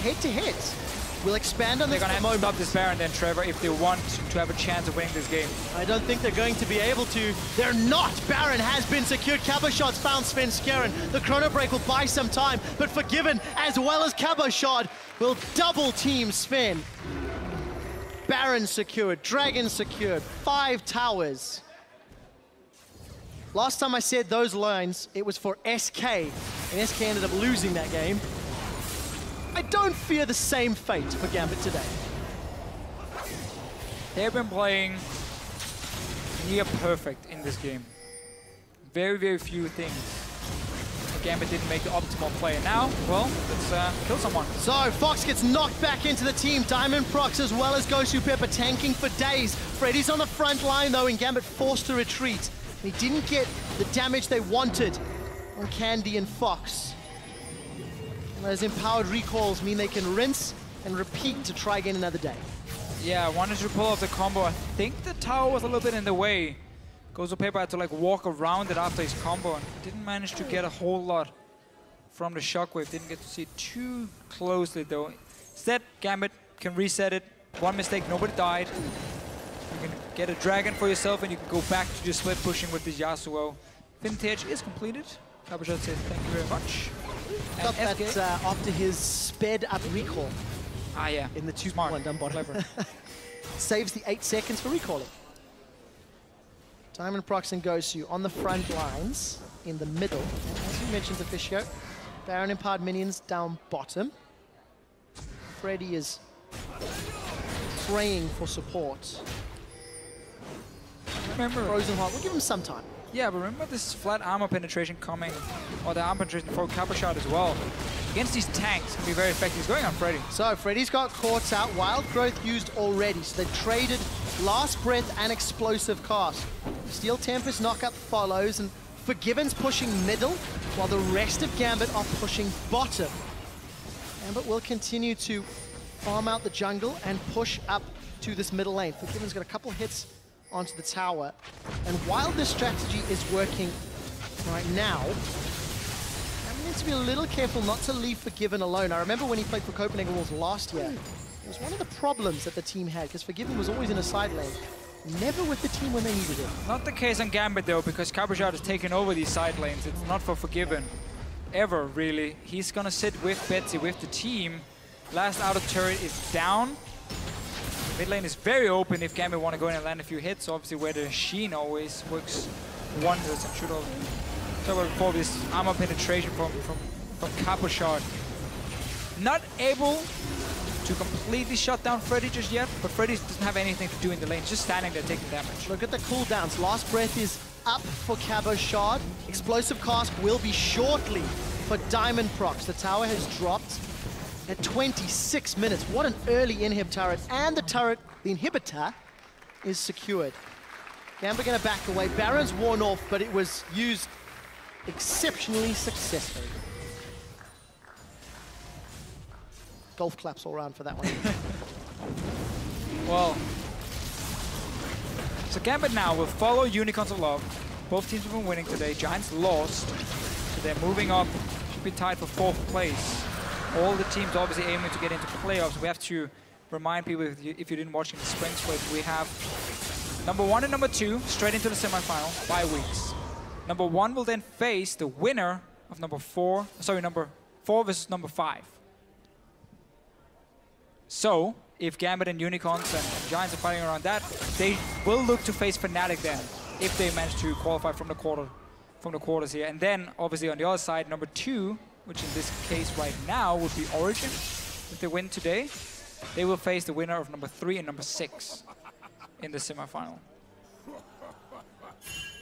Speaker 2: head-to-heads. We'll expand on this.
Speaker 3: They're going to have to stop this Baron then, Trevor, if they want to have a chance of winning this game.
Speaker 2: I don't think they're going to be able to. They're not! Baron has been secured. Cabo Shot's found Sven Skjern. The Chrono Break will buy some time, but Forgiven, as well as Cabo Shot, will double team Sven. Baron secured, Dragon secured, 5 towers. Last time I said those lines, it was for SK, and SK ended up losing that game. I don't fear the same fate for Gambit today.
Speaker 3: They've been playing near perfect in this game. Very, very few things. Gambit didn't make the optimal play. And now, well, let's kill someone.
Speaker 2: So, Fox gets knocked back into the team. Diamond Prox as well as Gosu Pepper tanking for days. Freddy's on the front line though, and Gambit forced to retreat. He didn't get the damage they wanted on Candy and Fox. And those empowered recalls mean they can rinse and repeat to try again another day.
Speaker 3: Yeah, I wanted to pull off the combo. I think the tower was a little bit in the way. Gozo Paper had to like walk around it after his combo and didn't manage to get a whole lot from the shockwave. Didn't get to see it too closely though. Instead, Gambit can reset it. One mistake, nobody died. You can get a dragon for yourself and you can go back to just split pushing with this Yasuo. Vintage is completed. Kabashat says thank you very much.
Speaker 2: Got that after his sped up recall.
Speaker 3: Ah yeah,
Speaker 2: in the 2-1 down bottom. Saves the 8 seconds for recalling. Diamond Prox and Gosu on the front lines in the middle. And as you mentioned, Officio, Baron empowered minions down bottom. Freddy is praying for support.
Speaker 3: Remember,
Speaker 2: Frozen Heart, we'll give him some time.
Speaker 3: Yeah, but remember this flat armor penetration coming, or the armor penetration for Kappa Shot as well. Against these tanks can be very effective. He's going on Freddy.
Speaker 2: So Freddy's got Courts out, Wild Growth used already. So they've traded Last Breath and Explosive Cast. Steel Tempest knockup follows, and Forgiven's pushing middle, while the rest of Gambit are pushing bottom. Gambit will continue to farm out the jungle and push up to this middle lane. Forgiven's got a couple hits onto the tower. And while this strategy is working right now, I need to be a little careful not to leave Forgiven alone. I remember when he played for Copenhagen Wolves last year, it was one of the problems that the team had, because Forgiven was always in a side lane. never with the team when they needed it.
Speaker 3: Not the case on Gambit though, because Cabochard has taken over these side lanes. It's not for Forgiven, ever really. He's gonna sit with Betsy, with the team. Last outer turret is down. Mid lane is very open if Gambit want to go in and land a few hits. Obviously where the Sheen always works wonders and should all talk about before this armor penetration from Cabochard. Not able to completely shut down Freddy just yet, but Freddy doesn't have anything to do in the lane, just standing there taking damage.
Speaker 2: Look at the cooldowns. Last breath is up for Cabochard. Explosive Cask will be shortly for Diamond Procs. The tower has dropped at 26 minutes. What an early inhib turret. And the turret, the inhibitor, is secured. Gambit gonna back away. Baron's worn off, but it was used exceptionally successfully. Golf claps all around for that one.
Speaker 3: Well, so Gambit now will follow Unicorns of Love. Both teams have been winning today. Giants lost, so they're moving up. Should be tied for 4th place. All the teams obviously aiming to get into playoffs. We have to remind people, if you didn't watch in the spring split, we have number 1 and number 2 straight into the semifinal, bye weeks. Number 1 will then face the winner of number 4 versus number 5. So, if Gambit and Unicorns and Giants are fighting around that, they will look to face Fnatic then, if they manage to qualify from the quarters here. And then, obviously, on the other side, number 2, which in this case right now would be Origin. If they win today, they will face the winner of number 3 and number 6 in the semifinal.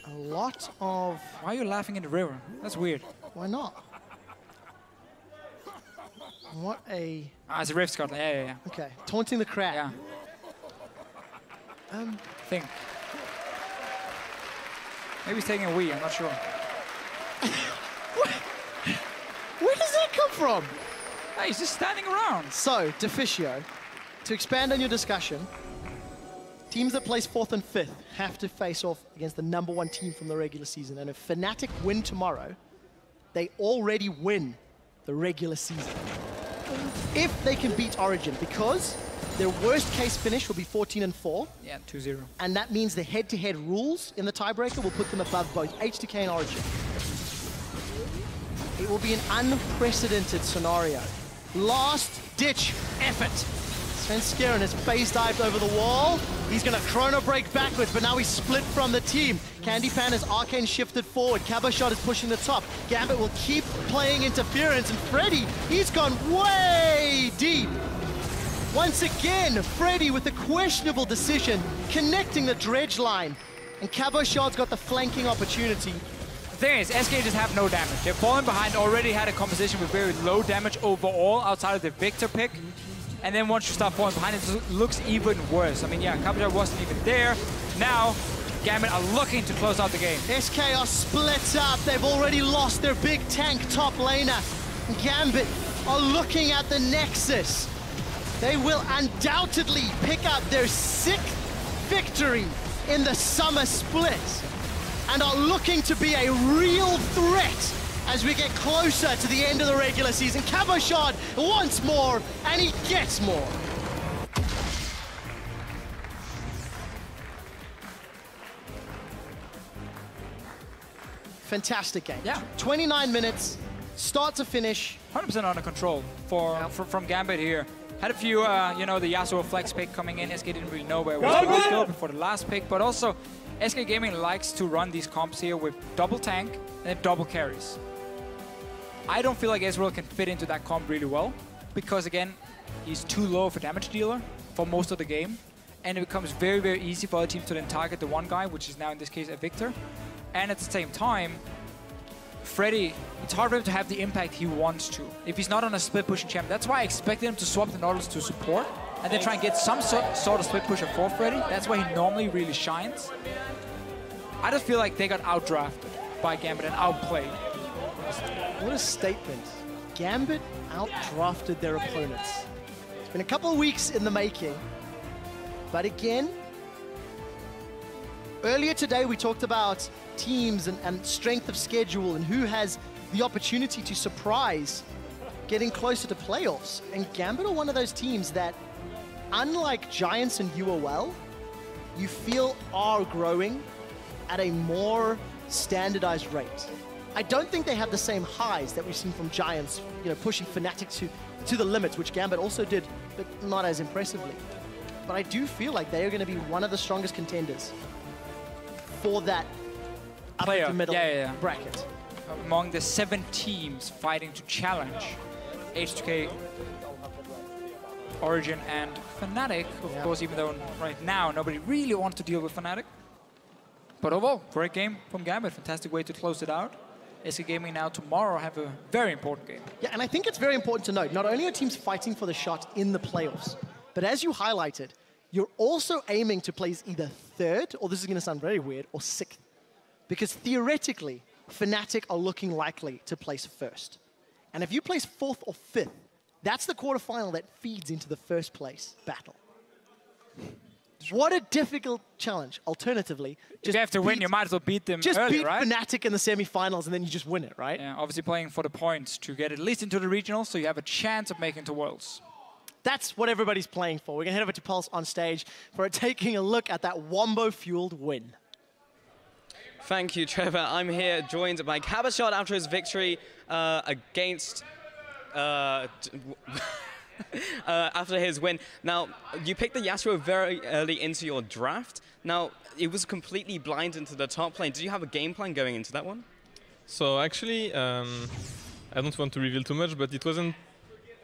Speaker 2: A lot of...
Speaker 3: Why are you laughing in the river? That's weird.
Speaker 2: Why not? What a...
Speaker 3: Ah, it's a Rift Scotland. Yeah.
Speaker 2: Okay, taunting the crowd.
Speaker 3: Yeah. Think. Maybe he's taking a wee, I'm not sure.
Speaker 2: Where does that come from?
Speaker 3: Hey, he's just standing around.
Speaker 2: So, Deficio, to expand on your discussion, teams that place 4th and 5th have to face off against the number 1 team from the regular season. And if Fnatic win tomorrow, they already win the regular season. If they can beat Origin, because their worst case finish will be 14 and 4.
Speaker 3: Yeah, 2-0.
Speaker 2: And that means the head-to-head rules in the tiebreaker will put them above both H2K and Origin. It will be an unprecedented scenario. Last-ditch effort. Svenskeren has phase dived over the wall. He's gonna chrono break backwards, but now he's split from the team. Candypan has arcane shifted forward. Cabochard is pushing the top. Gambit will keep playing interference, and Freddy, he's gone way deep. Once again, Freddy with a questionable decision, connecting the dredge line. And Cabochard's got the flanking opportunity.
Speaker 3: The thing is, SK just have no damage. They've fallen behind, already had a composition with very low damage overall outside of the Victor pick. And then once you start falling behind, it looks even worse. I mean, yeah, Cabochard wasn't even there. Now, Gambit are looking to close out the game.
Speaker 2: SK are split up. They've already lost their big tank top laner. Gambit are looking at the Nexus. They will undoubtedly pick up their 6th victory in the summer split and are looking to be a real threat as we get closer to the end of the regular season. Cabochard wants more, and he gets more. Fantastic game.
Speaker 3: Yeah.
Speaker 2: 29 minutes, start to finish.
Speaker 3: 100% under control from Gambit here. Had a few, you know, the Yasuo flex pick coming in. SK didn't really know where it was going to go before the last pick, but also SK Gaming likes to run these comps here with double tank and then double carries. I don't feel like Ezreal can fit into that comp really well because, again, he's too low of a damage dealer for most of the game, and it becomes very, very easy for other teams to then target the one guy, which is now in this case a Victor. And at the same time, Freddy, it's hard for him to have the impact he wants to if he's not on a split pushing champ. That's why I expected him to swap the Nautilus to support and then try and get some sort of split pusher for Freddy. That's why he normally really shines. I just feel like they got outdrafted by Gambit and outplayed.
Speaker 2: What a statement. Gambit outdrafted their opponents. It's been a couple of weeks in the making, but again, earlier today we talked about teams and strength of schedule and who has the opportunity to surprise getting closer to playoffs. And Gambit are one of those teams that, unlike Giants and UOL, you feel are growing at a more standardized rate. I don't think they have the same highs that we've seen from Giants, you know, pushing Fnatic to the limits, which Gambit also did, but not as impressively. But I do feel like they are going to be one of the strongest contenders for that upper to middle bracket.
Speaker 3: Among the 7 teams fighting to challenge H2K, Origin, and Fnatic, of course, even though right now nobody really wants to deal with Fnatic. But overall, great game from Gambit. Fantastic way to close it out. SK Gaming now tomorrow have a very important game.
Speaker 2: Yeah, and I think it's very important to note, not only are teams fighting for the shot in the playoffs, but as you highlighted, you're also aiming to place either 3rd, or this is going to sound very weird, or 6th. Because theoretically, Fnatic are looking likely to place 1st. And if you place 4th or 5th, that's the quarterfinal that feeds into the 1st place battle. What a difficult challenge. Alternatively,
Speaker 3: just you have to win, you might as well beat them early, right?
Speaker 2: Just beat Fnatic in the semifinals and then you just win it, right?
Speaker 3: Yeah, obviously playing for the points to get at least into the regionals, so you have a chance of making it to Worlds.
Speaker 2: That's what everybody's playing for. We're going to head over to Pulse on stage for taking a look at that Wombo-fueled win.
Speaker 4: Thank you, Trevor. I'm here joined by Cabashot after his victory against... after his win. Now, you picked the Yasuo very early into your draft. Now, it was completely blind into the top lane. Did you have a game plan going into that one?
Speaker 5: So actually, I don't want to reveal too much, but it wasn't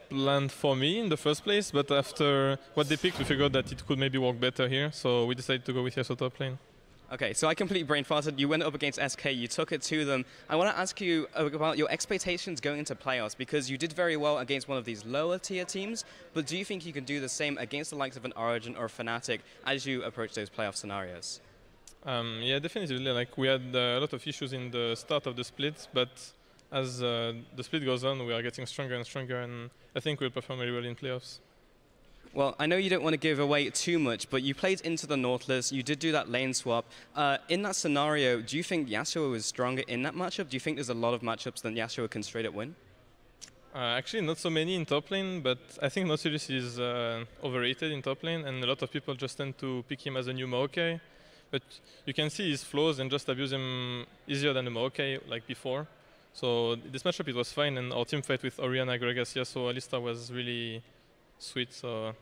Speaker 5: planned for me in the first place. But after what they picked, we figured that it could maybe work better here. So we decided to go with Yasuo top lane.
Speaker 4: Okay, so I completely brain-farted. You went up against SK, you took it to them. I want to ask you about your expectations going into playoffs, because you did very well against one of these lower-tier teams, but do you think you can do the same against the likes of an Origin or Fnatic as you approach those playoff scenarios?
Speaker 5: Yeah, definitely. Like, we had a lot of issues in the start of the split, but as the split goes on, we are getting stronger and stronger, and I think we'll perform very well in playoffs.
Speaker 4: Well, I know you don't want to give away too much, but you played into the Nautilus. You did do that lane swap. In that scenario, do you think Yasuo is stronger in that matchup? Do you think there's a lot of matchups that Yasuo can straight up win?
Speaker 5: Actually, not so many in top lane, but I think Nautilus is overrated in top lane, and a lot of people just tend to pick him as a new Maokai. But you can see his flaws and just abuse him easier than the Maokai like before. So this matchup, it was fine, and our team fight with Orianna, Gragas, Yasuo, Alistar was really sweet, so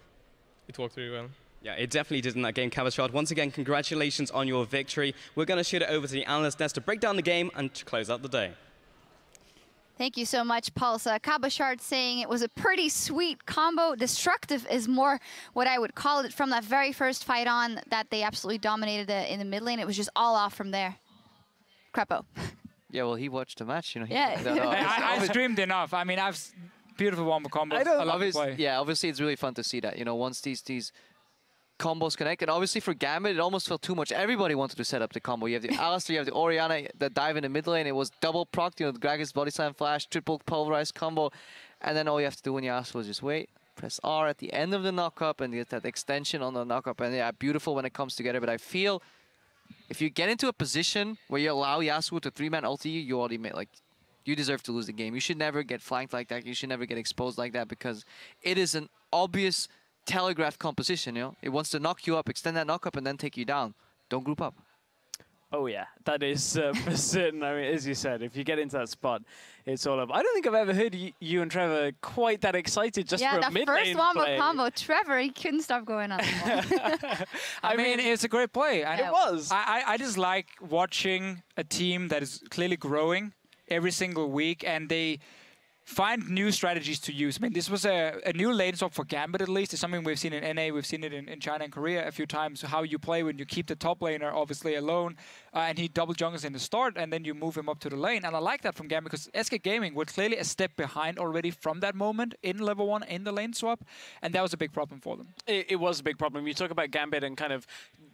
Speaker 5: it worked really well.
Speaker 4: Yeah, it definitely did in that game, Cabashot. Once again, congratulations on your victory. We're going to shoot it over to the analyst desk to break down the game and to close out the day.
Speaker 6: Thank you so much, Pulse. Cabashard saying it was a pretty sweet combo. Destructive is more what I would call it from that very first fight on that they absolutely dominated in the mid lane. It was just all off from there. Crepo.
Speaker 7: Yeah, well, he watched the match, you know.
Speaker 3: I streamed enough. I mean, beautiful wombo combos. I love to play.
Speaker 7: Yeah, obviously it's really fun to see that. You know, once these combos connect, and obviously for Gambit, it almost felt too much. Everybody wanted to set up the combo. You have the Alistar, you have the Orianna, the dive in the mid lane. It was double proc, you know, the Gragas body slam flash, triple pulverized combo, and then all you have to do when you ask was just wait, press R at the end of the knock-up, and get that extension on the knock-up, and yeah, beautiful when it comes together. But I feel if you get into a position where you allow Yasuo to 3-man ulti you already made, like, you deserve to lose the game. You should never get flanked like that. You should never get exposed like that, because it is an obvious telegraphed composition, you know? It wants to knock you up, extend that knock up, and then take you down. Don't group up.
Speaker 8: Oh yeah, that is for certain. I mean, as you said, if you get into that spot, it's all up. I don't think I've ever heard you and Trevor quite that excited just for a mid lane play.
Speaker 6: Yeah, the first wombo combo, Trevor, he couldn't stop going on.
Speaker 3: I mean, it's a great play.
Speaker 8: It was.
Speaker 3: I just like watching a team that is clearly growing every single week, and they find new strategies to use. I mean, this was a new lane swap for Gambit, at least. It's something we've seen in NA, we've seen it in China and Korea a few times, how you play when you keep the top laner obviously alone, and he double jungles in the start, and then you move him up to the lane. And I like that from Gambit, because SK Gaming were clearly a step behind already from that moment in level 1 in the lane swap, and that was a big problem for them.
Speaker 8: It was a big problem. You talk about Gambit and kind of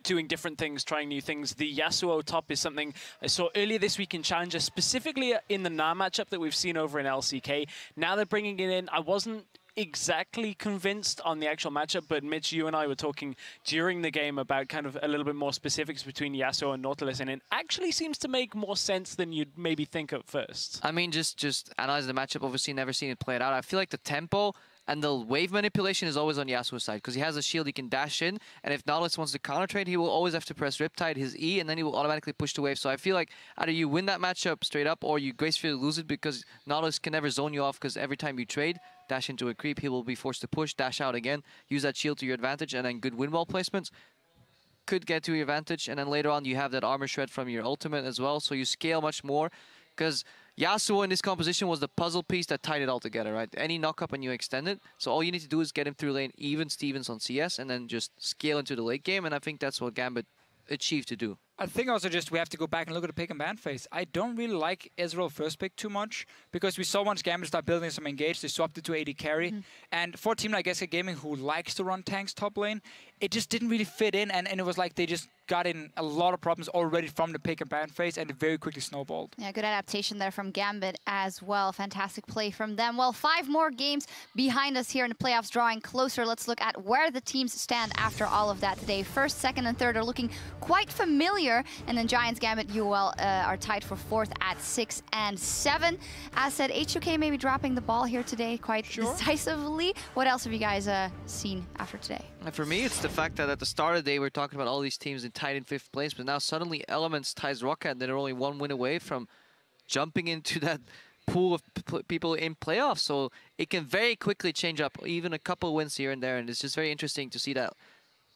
Speaker 8: doing different things, trying new things. The Yasuo top is something I saw earlier this week in Challenger, specifically in the NA matchup that we've seen over in LCK. Now they're bringing it in. I wasn't exactly convinced on the actual matchup, but Mitch, you and I were talking during the game about kind of a little bit more specifics between Yasuo and Nautilus, and it actually seems to make more sense than you'd maybe think at first.
Speaker 7: I mean, just analyze the matchup, obviously never seen it played out. I feel like the tempo And the wave manipulation is always on Yasuo's side because he has a shield, he can dash in, and if Nautilus wants to counter trade, he will always have to press Riptide, his E, and then he will automatically push the wave. So I feel like either you win that matchup straight up or you gracefully lose it because Nautilus can never zone you off because every time you trade, dash into a creep, he will be forced to push, dash out again, use that shield to your advantage, and then good win wall placements could get to your advantage. And then later on, you have that armor shred from your ultimate as well, so you scale much more because Yasuo in this composition was the puzzle piece that tied it all together, right? Any knock-up and you extend it. So all you need to do is get him through lane, even Stevens on CS, and then just scale into the late game. And I think that's what Gambit achieved to do.
Speaker 3: I think also just we have to go back and look at the pick and ban phase. I don't really like Ezreal first pick too much because we saw once Gambit start building some engage, they swapped it to AD carry. And for a team like SK Gaming who likes to run tanks top lane, it just didn't really fit in, and it was like they just got in a lot of problems already from the pick and ban phase, and it very quickly snowballed.
Speaker 6: Yeah, good adaptation there from Gambit as well. Fantastic play from them. Well, 5 more games behind us here in the playoffs, drawing closer. Let's look at where the teams stand after all of that today. First, second, and third are looking quite familiar, and then Giants, Gambit, UL are tied for 4th at 6 and 7. As said, HOK maybe dropping the ball here today quite decisively. What else have you guys seen after today?
Speaker 7: And for me, it's the fact that at the start of the day, we're talking about all these teams tied in 5th place, but now suddenly Elements ties Rocket, and they're only 1 win away from jumping into that pool of people in playoffs. So it can very quickly change up, even a couple wins here and there, and it's just very interesting to see that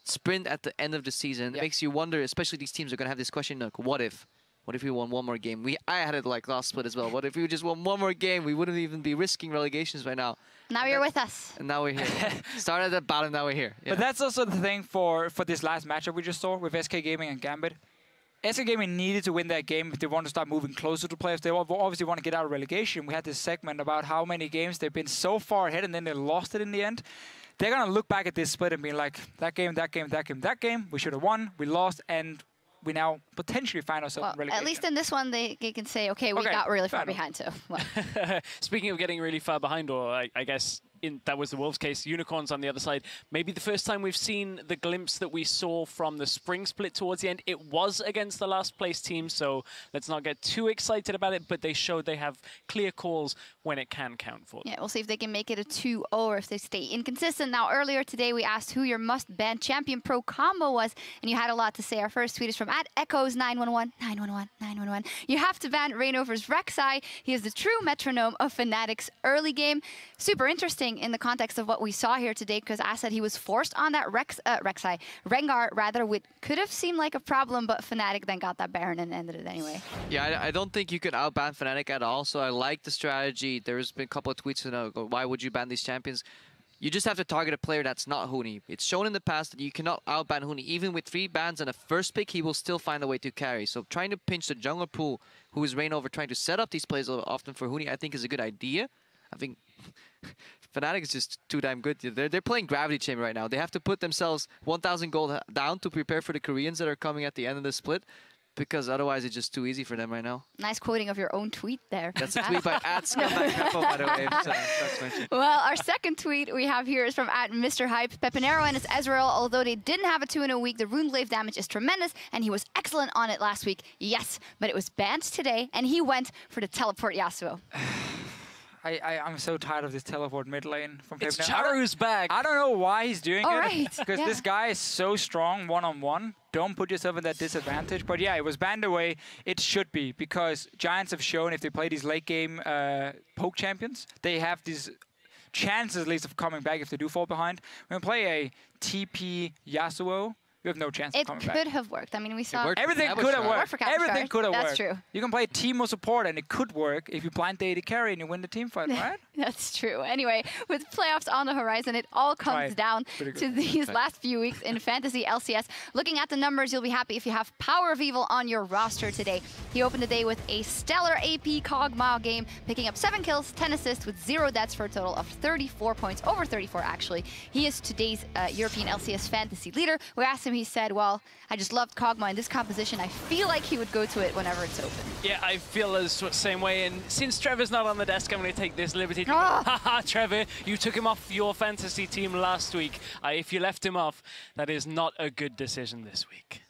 Speaker 7: sprint at the end of the season. It makes you wonder, especially these teams are going to have this question, like, what if? What if we won 1 more game? I had it like last split as well. What if we just won 1 more game? We wouldn't even be risking relegations right now.
Speaker 6: Now you're with us.
Speaker 7: And now we're here. Started at the bottom, now we're here.
Speaker 3: But that's also the thing for this last matchup we just saw with SK Gaming and Gambit. SK Gaming needed to win that game if they want to start moving closer to playoffs. They obviously want to get out of relegation. We had this segment about how many games they've been so far ahead and then they lost it in the end. They're going to look back at this split and be like, that game, we should have won, we lost, and we now potentially find ourselves in relegation.
Speaker 6: At least in this one, they can say, okay, we got really far behind, so. Well.
Speaker 8: Speaking of getting really far behind, or I guess that was the Wolves case, Unicorns on the other side, maybe the first time we've seen the glimpse that we saw from the spring split towards the end. It was against the last place team, so let's not get too excited about it, but they showed they have clear calls when it can count for them.
Speaker 6: Yeah, we'll see if they can make it a 2-0 or if they stay inconsistent. Now, earlier today, we asked who your must-ban champion pro combo was, and you had a lot to say. Our first tweet is from @Echoes911. You have to ban Reignover's Rek'Sai. He is the true metronome of Fnatic's early game. Super interesting in the context of what we saw here today, because I said he was forced on that Rengar, rather, which could have seemed like a problem, but Fnatic then got that Baron and ended it anyway.
Speaker 7: Yeah, I don't think you could outban Fnatic at all, so I like the strategy. There's been a couple of tweets that go, why would you ban these champions? You just have to target a player that's not Huni. It's shown in the past that you cannot outban Huni. Even with 3 bans and a first pick, he will still find a way to carry. So trying to pinch the jungler pool, who is Reignover, trying to set up these plays often for Huni, I think is a good idea. I think Fnatic is just too damn good. They're playing Gravity Chamber right now. They have to put themselves 1,000 gold down to prepare for the Koreans that are coming at the end of the split, because otherwise it's just too easy for them right now.
Speaker 6: Nice quoting of your own tweet there.
Speaker 7: That's a tweet by @Scumbag, by the way.
Speaker 6: Well, our second tweet we have here is from @MrHype. Pepinero and his Ezreal, although they didn't have a 2-in-a week, the Rune Glaive damage is tremendous, and he was excellent on it last week. Yes, but it was banned today, and he went for the teleport Yasuo.
Speaker 3: I'm so tired of this teleport mid lane from
Speaker 8: It's
Speaker 3: Pepinero.
Speaker 8: Charu's back.
Speaker 3: I don't know why he's doing it. Because
Speaker 6: yeah.
Speaker 3: this guy is so strong one-on-one. Don't put yourself in that disadvantage. But yeah, it was banned away. It should be, because Giants have shown if they play these late game poke champions, they have these chances at least of coming back if they do fall behind. When we play a TP Yasuo, you have no chance of coming back.
Speaker 6: It could have worked. I mean, we saw...
Speaker 3: Everything could have worked. Everything could have worked.
Speaker 6: That's true.
Speaker 3: You can play Teemo support and it could work if you blind the AD carry and you win the team fight, right?
Speaker 6: That's true. Anyway, with playoffs on the horizon, it all comes down to these last few weeks in Fantasy LCS. Looking at the numbers, you'll be happy if you have Power of Evil on your roster today. He opened the day with a stellar AP Kog'Maw game, picking up 7 kills, 10 assists with 0 deaths for a total of 34 points, over 34 actually. He is today's European LCS Fantasy leader. We asked him, he said, well, I just loved Kog'Maw in this composition. I feel like he would go to it whenever it's open.
Speaker 8: Yeah, I feel the same way. And since Trevor's not on the desk, I'm going to take this liberty.
Speaker 6: Oh.
Speaker 8: Haha, Trevor, you took him off your fantasy team last week. If you left him off, that is not a good decision this week.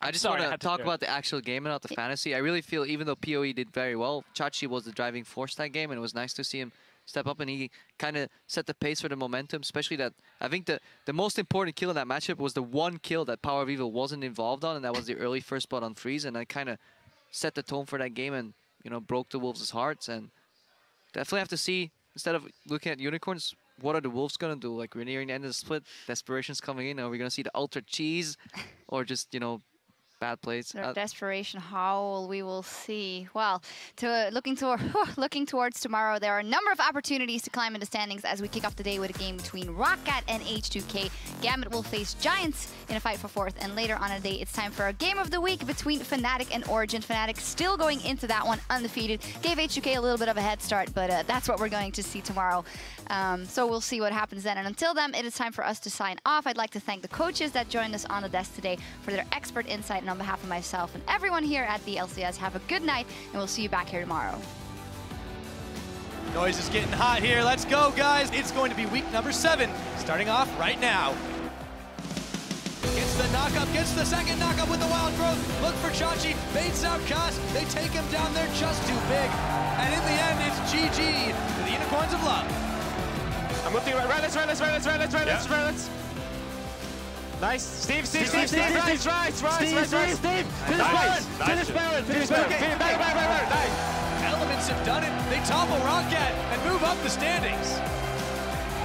Speaker 7: I just want to talk about the actual game and not the fantasy. I really feel, even though PoE did very well, Chachi was the driving force that game, and it was nice to see him step up, and he kind of set the pace for the momentum, especially that I think the most important kill in that matchup was the one kill that Power of Evil wasn't involved on, and that was the early first spot on Freeze, and that kind of set the tone for that game and, you know, broke the Wolves' hearts. And definitely have to see, instead of looking at Unicorns, what are the Wolves going to do? Like, we're nearing the end of the split, Desperation's coming in, are we going to see the Ultra Cheese, or just, you know, bad plays?
Speaker 6: Their desperation howl, we will see. Well, looking towards tomorrow, there are a number of opportunities to climb into standings as we kick off the day with a game between Rockcat and H2K. Gambit will face Giants in a fight for 4th, and later on in the day, it's time for a game of the week between Fnatic and Origin. Fnatic still going into that one undefeated. Gave H2K a little bit of a head start, but that's what we're going to see tomorrow. So we'll see what happens then. And until then, it is time for us to sign off. I'd like to thank the coaches that joined us on the desk today for their expert insight. And on behalf of myself and everyone here at the LCS, have a good night, and we'll see you back here tomorrow.
Speaker 9: Noise is getting hot here. Let's go, guys. It's going to be week number 7, starting off right now. Gets the knockup, gets the second knockup with the wild growth. Look for Chachi, baits out Cast. They take him down, they're just too big. And in the end, it's GG to the Unicorns of Love.
Speaker 10: I'm looking right. Let's. Nice. Steve. Right. Finish Baron. Nice.
Speaker 9: Elements have done it. They topple Rockcat and move up the standings.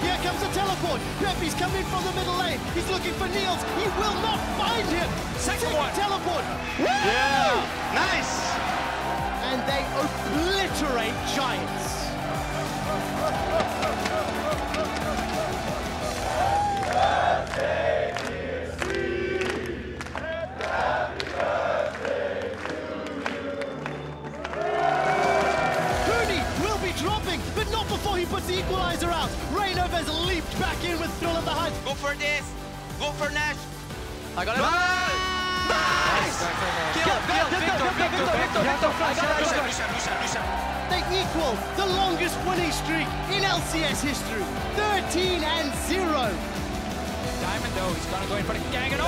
Speaker 2: Here comes a teleport. Peppy's coming from the middle lane. He's looking for Niels. He will not find him. Second one. Teleport. Woo!
Speaker 10: Yeah. Nice.
Speaker 2: And they obliterate Giants. But not before he puts the equalizer out. Reynov has leaped back in with Thrill of the Hunt.
Speaker 10: Go for this. Go for Nash.
Speaker 9: I got it.
Speaker 10: Nice.
Speaker 2: Victor. They equal the longest winning streak in LCS history. 13-0.
Speaker 3: Diamond though, he's gonna go in for the gang and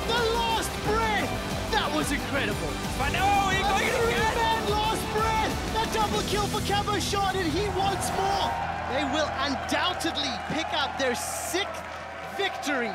Speaker 2: The last breath. That was incredible.
Speaker 3: But no, he's going again.
Speaker 2: Lost breath. A double kill for Cabo Shot, and he wants more. They will undoubtedly pick up their 6th victory.